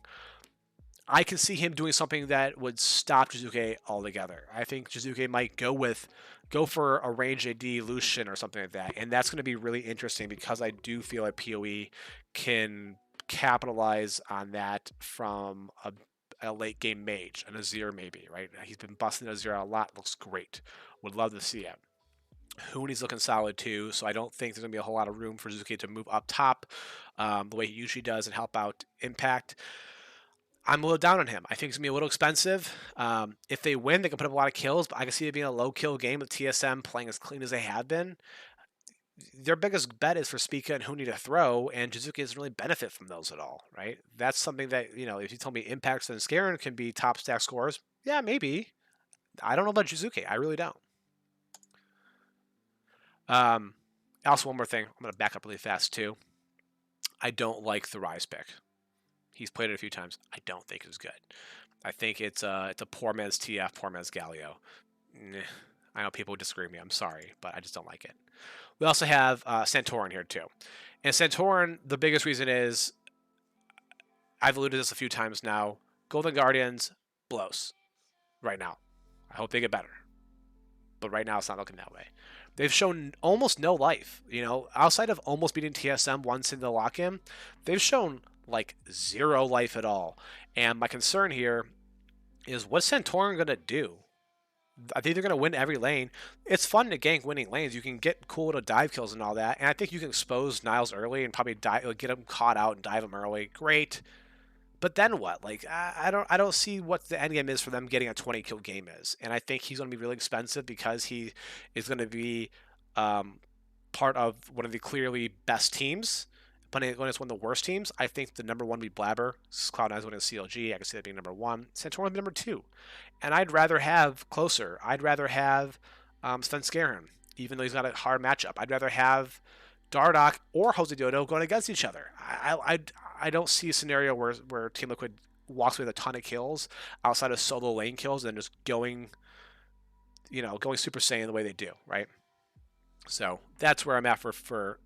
I can see him doing something that would stop Jizuke altogether. I think Jizuke might go for a range AD Lucian or something like that, and that's going to be really interesting because I do feel like PoE can capitalize on that from a late game mage, an Azir maybe, right? He's been busting Azir a lot, looks great. Would love to see it. Hooney's looking solid too, so I don't think there's going to be a whole lot of room for Jizuke to move up top the way he usually does and help out Impact. I'm a little down on him. I think it's going to be a little expensive. If they win, they can put up a lot of kills, but I can see it being a low kill game with TSM playing as clean as they have been. Their biggest bet is for Spica and Huni to throw, and Jizuke doesn't really benefit from those at all, right? That's something that, if you told me Impacts and Scarin can be top stack scorers, yeah, maybe. I don't know about Jizuke. I really don't. Also, one more thing. I'm going to back up really fast, too. I don't like the Rise pick. He's played it a few times. I don't think it's good. I think it's a poor man's TF, poor man's Galio. I know people disagree with me. I'm sorry, but I just don't like it. We also have Santorin here, too. And Santorin, the biggest reason is, I've alluded to this a few times now, Golden Guardians blows right now. I hope they get better. But right now, it's not looking that way. They've shown almost no life. Outside of almost beating TSM once in the lock-in, they've shown like zero life at all. And my concern here is, what's Santorin going to do? I think they're going to win every lane. It's fun to gank winning lanes. You can get cool little dive kills and all that. And I think you can expose Niles early and probably get him caught out and dive him early. Great. But then what? Like, I don't see what the end game is for them getting a 20 kill game is. And I think he's going to be really expensive because he is going to be part of one of the clearly best teams. But when it's one of the worst teams, I think the number one would be Blabber. Cloud9's winning CLG. I can see that being number one. Santorin would be number two. And I'd rather have Closer. I'd rather have Svenskeren, even though he's got a hard matchup. I'd rather have Dardoch or Jose Dodo going against each other. I don't see a scenario where Team Liquid walks away with a ton of kills outside of solo lane kills and just going Super Saiyan the way they do, right? So that's where I'm at for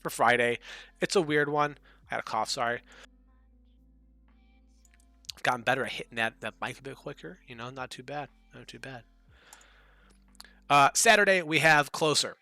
Friday. It's a weird one. I had a cough, sorry. I've gotten better at hitting that mic a bit quicker. Not too bad. Not too bad. Saturday, we have Closer.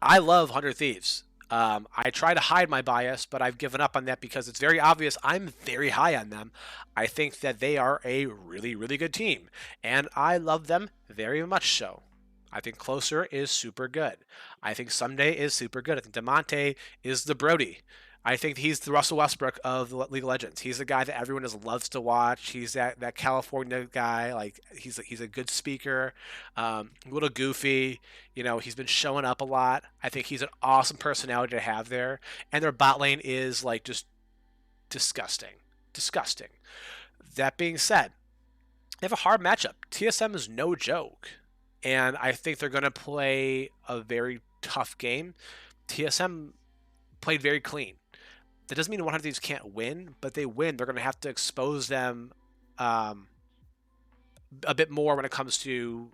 I love 100 Thieves. I try to hide my bias, but I've given up on that because it's very obvious I'm very high on them. I think that they are a really, really good team, and I love them very much so. I think Closer is super good. I think Sunday is super good. I think DeMonte is the Brody. I think he's the Russell Westbrook of the League of Legends. He's the guy that everyone just loves to watch. He's that California guy. Like he's a good speaker, a little goofy. He's been showing up a lot. I think he's an awesome personality to have there. And their bot lane is like just disgusting. Disgusting. That being said, they have a hard matchup. TSM is no joke. And I think they're going to play a very tough game. TSM played very clean. That doesn't mean 100 Thieves can't win, but they win. They're going to have to expose them a a bit more when it comes to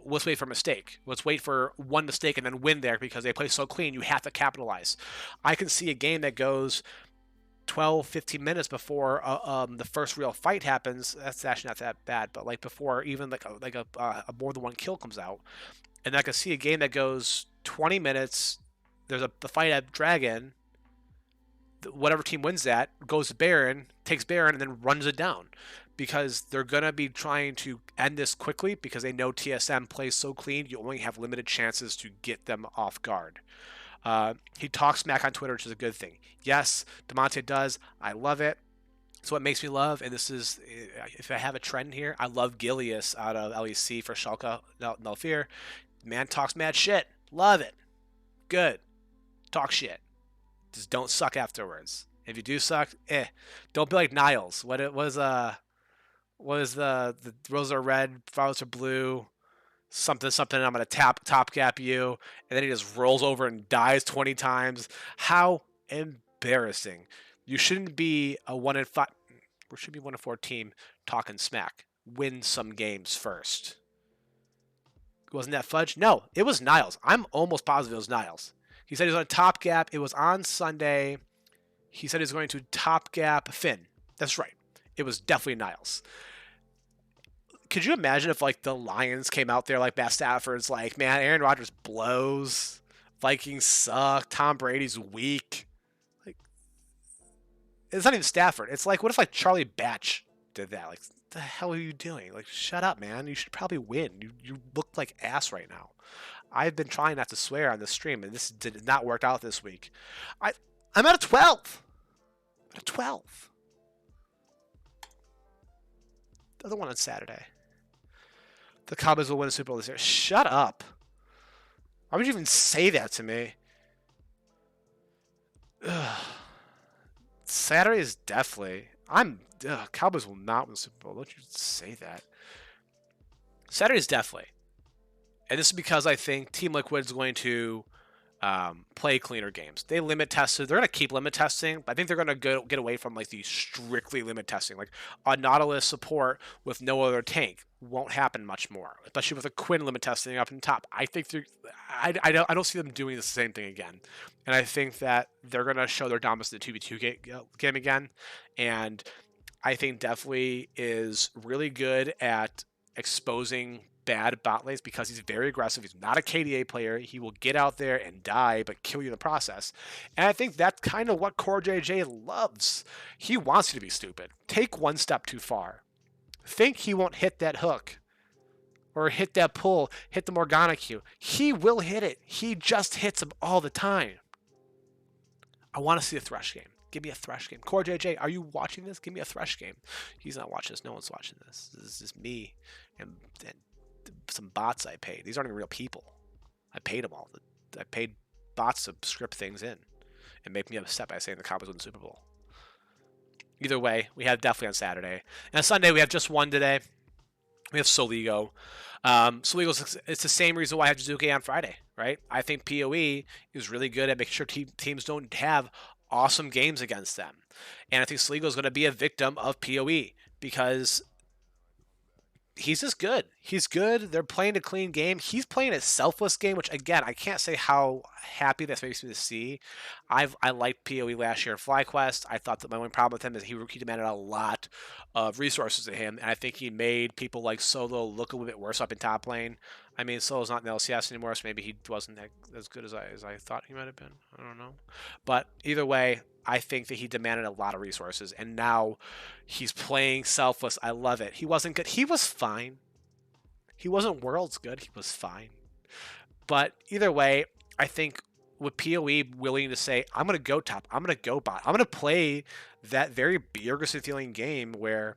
let's wait for a mistake. Let's wait for one mistake and then win there because they play so clean. You have to capitalize. I can see a game that goes 12, 15 minutes before the first real fight happens. That's actually not that bad, but like before even like a more than one kill comes out. And I can see a game that goes 20 minutes. There's the fight at Dragon. Whatever team wins that goes to Baron, takes Baron, and then runs it down. Because they're going to be trying to end this quickly because they know TSM plays so clean, you only have limited chances to get them off guard. He talks smack on Twitter, which is a good thing. Yes, Demonte does. I love it. It's what makes me love, and this is, if I have a trend here, I love Gilius out of LEC for Schalke, no fear. Man talks mad shit. Love it. Good. Talk shit. Just don't suck afterwards. If you do suck, don't be like Niles. What was the roses are red, violets are blue, something. I'm gonna top gap you, and then he just rolls over and dies 20 times. How embarrassing! You shouldn't be a 1-5. We should be 1-4 team talking smack. Win some games first. Wasn't that Fudge? No, it was Niles. I'm almost positive it was Niles. He said he was on top gap. It was on Sunday. He said he was going to top gap Finn. That's right. It was definitely Niles. Could you imagine if like the Lions came out there like Matt Stafford's like, man, Aaron Rodgers blows, Vikings suck, Tom Brady's weak. Like, it's not even Stafford. It's like, what if like Charlie Batch did that? Like, what the hell are you doing? Like, shut up, man. You should probably win. You look like ass right now. I've been trying not to swear on this stream, and this did not work out this week. I'm at a 12. At a 12. The other one on Saturday. The Cowboys will win the Super Bowl this year. Shut up. Why would you even say that to me? Ugh. Saturday is definitely. Cowboys will not win the Super Bowl. Don't you say that. Saturday is definitely. And this is because I think Team Liquid is going to play cleaner games. They limit tested. They're going to keep limit testing, but I think they're going to get away from like the strictly limit testing. Like a Nautilus support with no other tank won't happen much more, especially with a Quinn limit testing up in top. I think I don't see them doing the same thing again. And I think that they're going to show their dominance in the 2v2 game again. And I think definitely is really good at exposing bad bot lanes because he's very aggressive. He's not a KDA player. He will get out there and die, but kill you in the process. And I think that's kind of what Core JJ loves. He wants you to be stupid. Take one step too far. Think he won't hit that hook or hit that pull, hit the Morgana Q. He will hit it. He just hits them all the time. I want to see a Thresh game. Give me a Thresh game. Core JJ, are you watching this? Give me a Thresh game. He's not watching this. No one's watching this. This is just me and some bots I paid. These aren't even real people. I paid them all. I paid bots to script things in and make me upset by saying the Cowboys win the Super Bowl. Either way, we have definitely on Saturday. And on Sunday, we have just one today. We have Soligo. Soligo, it's the same reason why I have Jizuke on Friday, right? I think PoE is really good at making sure teams don't have awesome games against them. And I think Soligo is going to be a victim of PoE because he's just good. He's good. They're playing a clean game. He's playing a selfless game, which, again, I can't say how happy that makes me to see. I liked PoE last year in FlyQuest. I thought that my only problem with him is he demanded a lot of resources to him, and I think he made people like Solo look a little bit worse up in top lane. I mean, Solo's not in the LCS anymore, so maybe he wasn't as good as I thought he might have been. I don't know. But either way, I think that he demanded a lot of resources, and now he's playing selfless. I love it. He wasn't good. He was fine. He wasn't worlds good. He was fine. But either way, I think with PoE willing to say, I'm going to go top, I'm going to go bot, I'm going to play that very Bjergsen feeling game where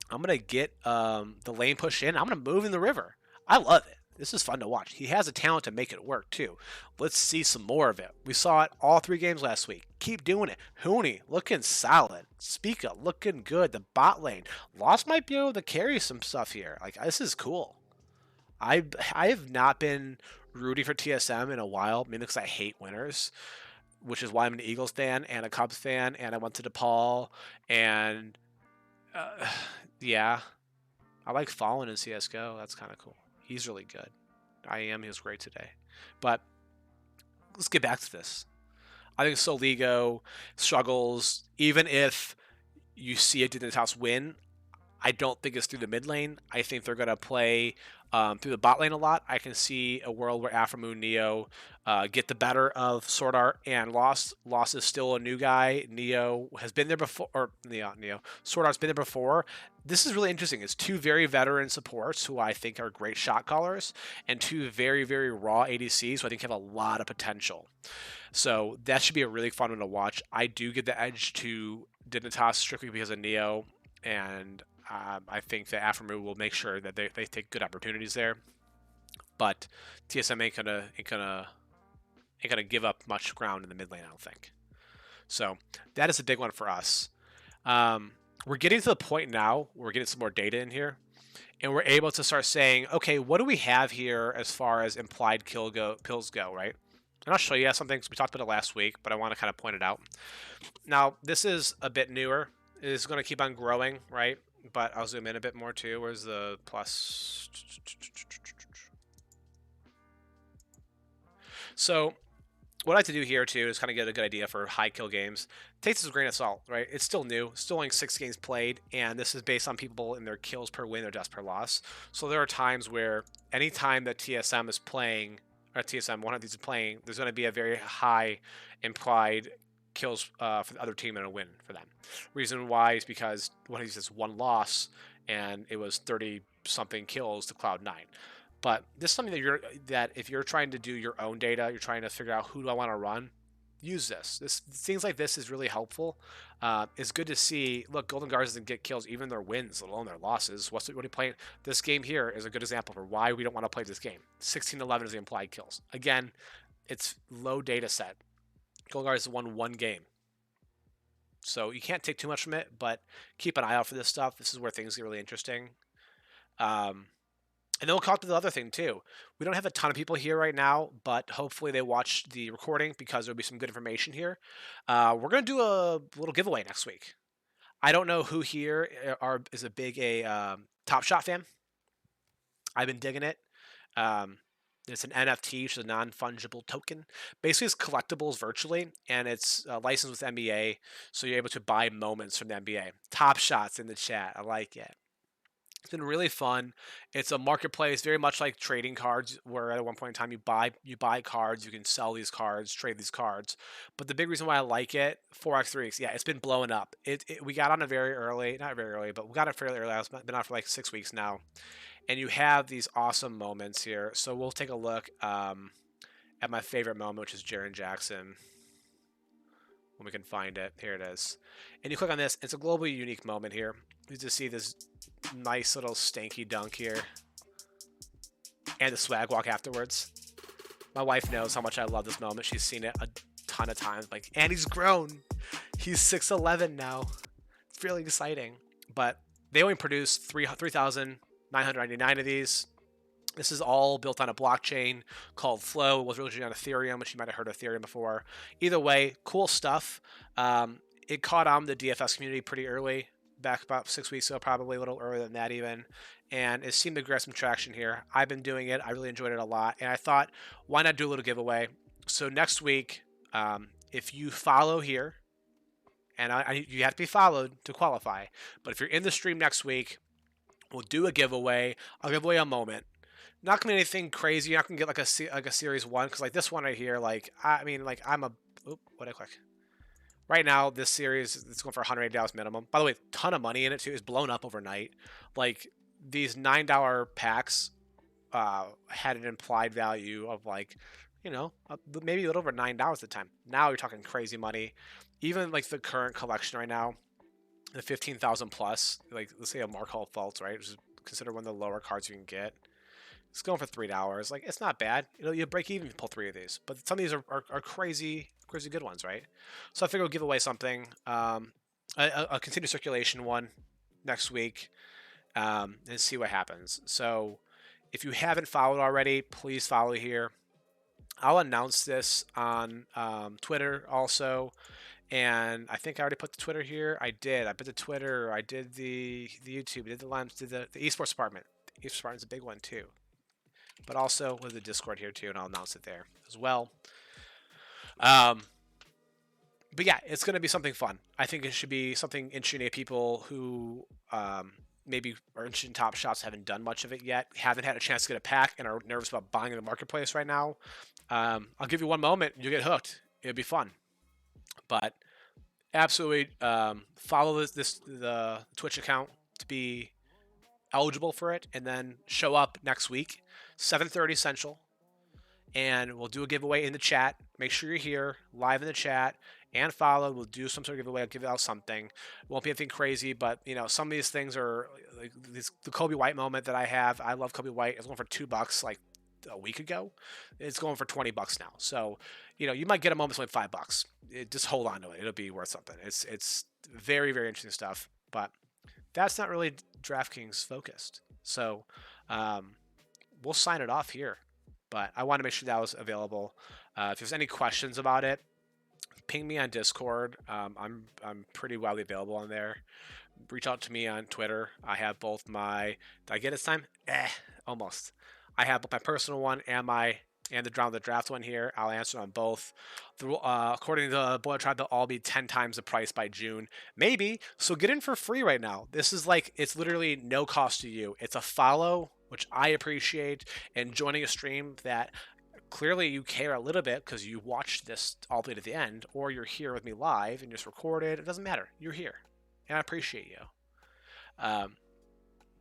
I'm going to get the lane push in, I'm going to move in the river. I love it. This is fun to watch. He has a talent to make it work, too. Let's see some more of it. We saw it all 3 games last week. Keep doing it. Huni, looking solid. Spica, looking good. The bot lane. Lost might be able to carry some stuff here. Like, this is cool. I have not been rooting for TSM in a while, mainly because I hate winners, which is why I'm an Eagles fan and a Cubs fan, and I went to DePaul, and yeah, I like Fallen in CSGO. That's kind of cool. He's really good. He was great today. But let's get back to this. I think Soligo struggles, even if you see a Dignitas win. I don't think it's through the mid lane. I think they're going to play through the bot lane a lot. I can see a world where Aframoon Neo get the better of Sword Art and Lost. Lost is still a new guy. Neo has been there before, or Neo. Sword Art's been there before. This is really interesting. It's two very veteran supports who I think are great shot callers, and two very, very raw ADCs who I think have a lot of potential. So that should be a really fun one to watch. I do get the edge to Dignitas strictly because of Neo, and I think that Aframu will make sure that they take good opportunities there. But TSM ain't gonna give up much ground in the mid lane, I don't think. So that is a big one for us. We're getting to the point now where we're getting some more data in here, and we're able to start saying, okay, what do we have here as far as implied pills go, right? And I'll show you something, because we talked about it last week, but I want to kind of point it out. Now, this is a bit newer. It is going to keep on growing, right? But I'll zoom in a bit more too. Where's the plus? So what I like to do here too is kind of get a good idea for high kill games. Take this with a grain of salt, right? It's still new, still only 6 games played, and this is based on people in their kills per win or deaths per loss. So there are times where any time that TSM is playing, or TSM, one of these is playing, there's going to be a very high implied kills for the other team and a win for them. Reason why is because one of these is 1 loss, and it was 30 something kills to Cloud9. But this is something that if you're trying to do your own data, you're trying to figure out who do I want to run, use this. Things like this is really helpful. It's good to see. Look, Golden Guards doesn't get kills, even their wins, let alone their losses. What are you playing? This game here is a good example for why we don't want to play this game. 16-11 is the implied kills. Again, it's low data set. Golden Guards has won 1 game. So you can't take too much from it, but keep an eye out for this stuff. This is where things get really interesting. And then we'll talk to the other thing too. We don't have a ton of people here right now, but hopefully they watch the recording because there'll be some good information here. We're going to do a little giveaway next week. I don't know who here is a big Top Shot fan. I've been digging it. It's an NFT, which is a non-fungible token. Basically, it's collectibles virtually, and it's licensed with NBA, so you're able to buy moments from the NBA. Top Shots in the chat. I like it. It's been really fun. It's a marketplace, very much like trading cards, where at one point in time you buy cards, you can sell these cards, trade these cards. But the big reason why I like it, 4x3x, yeah, it's been blowing up. We got on it very early, not very early, but we got it fairly early. It's been out for like 6 weeks now, and you have these awesome moments here. So we'll take a look at my favorite moment, which is Jaren Jackson. When we can find it, here it is. And you click on this. It's a globally unique moment here. You just see this nice little stanky dunk here, and the swag walk afterwards. My wife knows how much I love this moment. She's seen it a ton of times. Like, and he's grown. He's 6'11" now. It's really exciting. But they only produce 3,999 of these. This is all built on a blockchain called Flow. It was originally on Ethereum, which you might have heard of Ethereum before. Either way, cool stuff. It caught on the DFS community pretty early, back about 6 weeks ago, probably a little earlier than that even. And it seemed to grab some traction here. I've been doing it. I really enjoyed it a lot. And I thought, why not do a little giveaway? So next week, if you follow here, and you have to be followed to qualify, but if you're in the stream next week, we'll do a giveaway. I'll give away a moment. Not gonna be anything crazy. You're not gonna get like a series 1, because like this one right here, like I'm a what I click. Right now, this series it's going for $180 minimum. By the way, ton of money in it too. It's blown up overnight. Like these $9 packs had an implied value of like, maybe a little over $9 at the time. Now you're talking crazy money. Even like the current collection right now, the 15,000 plus. Like let's say a Mark Hall Faults, right, which is considered one of the lower cards you can get. It's going for $3. Like, it's not bad. You break even if you pull 3 of these. But some of these are crazy good ones, right? So I figure we'll give away something, a continued circulation one next week, and see what happens. So if you haven't followed already, please follow here. I'll announce this on Twitter also. And I think I already put the Twitter here. I did. I put the Twitter. I did the YouTube. I did the Limes. Did the esports department. The esports department's a big one too. But also with the Discord here too, and I'll announce it there as well. But yeah, it's going to be something fun. I think it should be something interesting to people who maybe are interested in Top Shots, haven't done much of it yet, haven't had a chance to get a pack, and are nervous about buying in the marketplace right now. I'll give you one moment, you'll get hooked. It'll be fun. But absolutely follow the Twitch account to be eligible for it, and then show up next week, 7:30 Central, and we'll do a giveaway in the chat. Make sure you're here live in the chat and follow. We'll do some sort of giveaway. I'll give out something. It won't be anything crazy, but some of these things are like the Kobe White moment that I have. I love Kobe White. It's going for $2 like a week ago. It's going for $20 now. So you might get a moment for like $5. Just hold on to it. It'll be worth something. It's very, very interesting stuff. But that's not really DraftKings focused. So we'll sign it off here. But I want to make sure that was available. If there's any questions about it, ping me on Discord. I'm pretty widely available on there. Reach out to me on Twitter. I have both my. Did I get it this time? Almost. I have both my personal one and the draft one here. I'll answer on both. According to the Boiler Tribe, they'll all be 10 times the price by June. Maybe. So get in for free right now. This is it's literally no cost to you. It's a follow, which I appreciate, and joining a stream that clearly you care a little bit because you watched this all the way to the end, or you're here with me live and just recorded. It doesn't matter. You're here, and I appreciate you.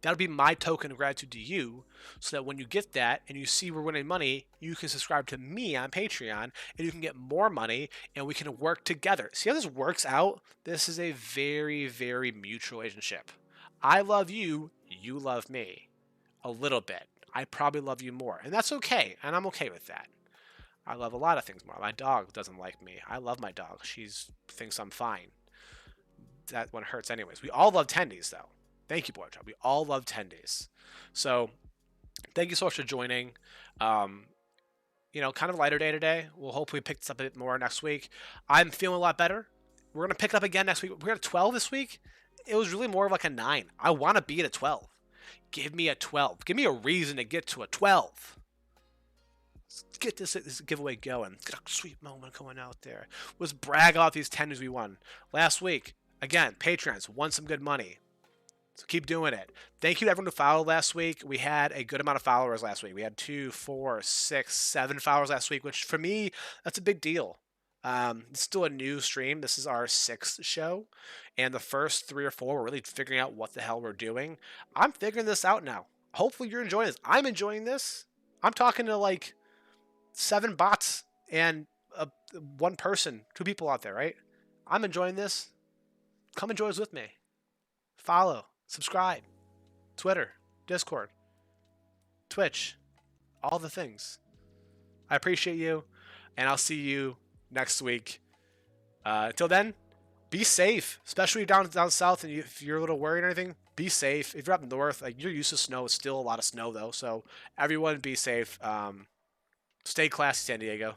That'll be my token of gratitude to you, so that when you get that and you see we're winning money, you can subscribe to me on Patreon, and you can get more money, and we can work together. See how this works out? This is a very, very mutual relationship. I love you, you love me. A little bit. I probably love you more, and that's okay, and I'm okay with that. I love a lot of things more. My dog doesn't like me. I love my dog. She thinks I'm fine. That one hurts anyways. We all love tendies, though. Thank you, Boy Job. We all love tendies. So, thank you so much for joining. Kind of a lighter day today. We'll hopefully pick this up a bit more next week. I'm feeling a lot better. We're going to pick it up again next week. We're at a 12 this week. It was really more of like a 9. I want to be at a 12. Give me a 12. Give me a reason to get to a 12. Let's get this giveaway going. Get a sweet moment going out there. Let's brag about these tenders we won last week. Again, Patrons won some good money. So keep doing it. Thank you to everyone who followed last week. We had a good amount of followers last week. We had 2, 4, 6, 7 followers last week, which for me, that's a big deal. It's still a new stream. This is our 6th show, and the first 3 or 4 we're really figuring out what the hell we're doing. I'm figuring this out now. Hopefully you're enjoying this. I'm enjoying this. I'm talking to 7 bots and 1 person, 2 people out there, right? I'm enjoying this. Come enjoy this with me. Follow, subscribe, Twitter, Discord, Twitch, all the things. I appreciate you, and I'll see you next week. Until then, be safe, especially down south, and if you're a little worried or anything, be safe. If you're up north, you're used to snow. It's still a lot of snow, though, so everyone be safe. Stay classy, San Diego.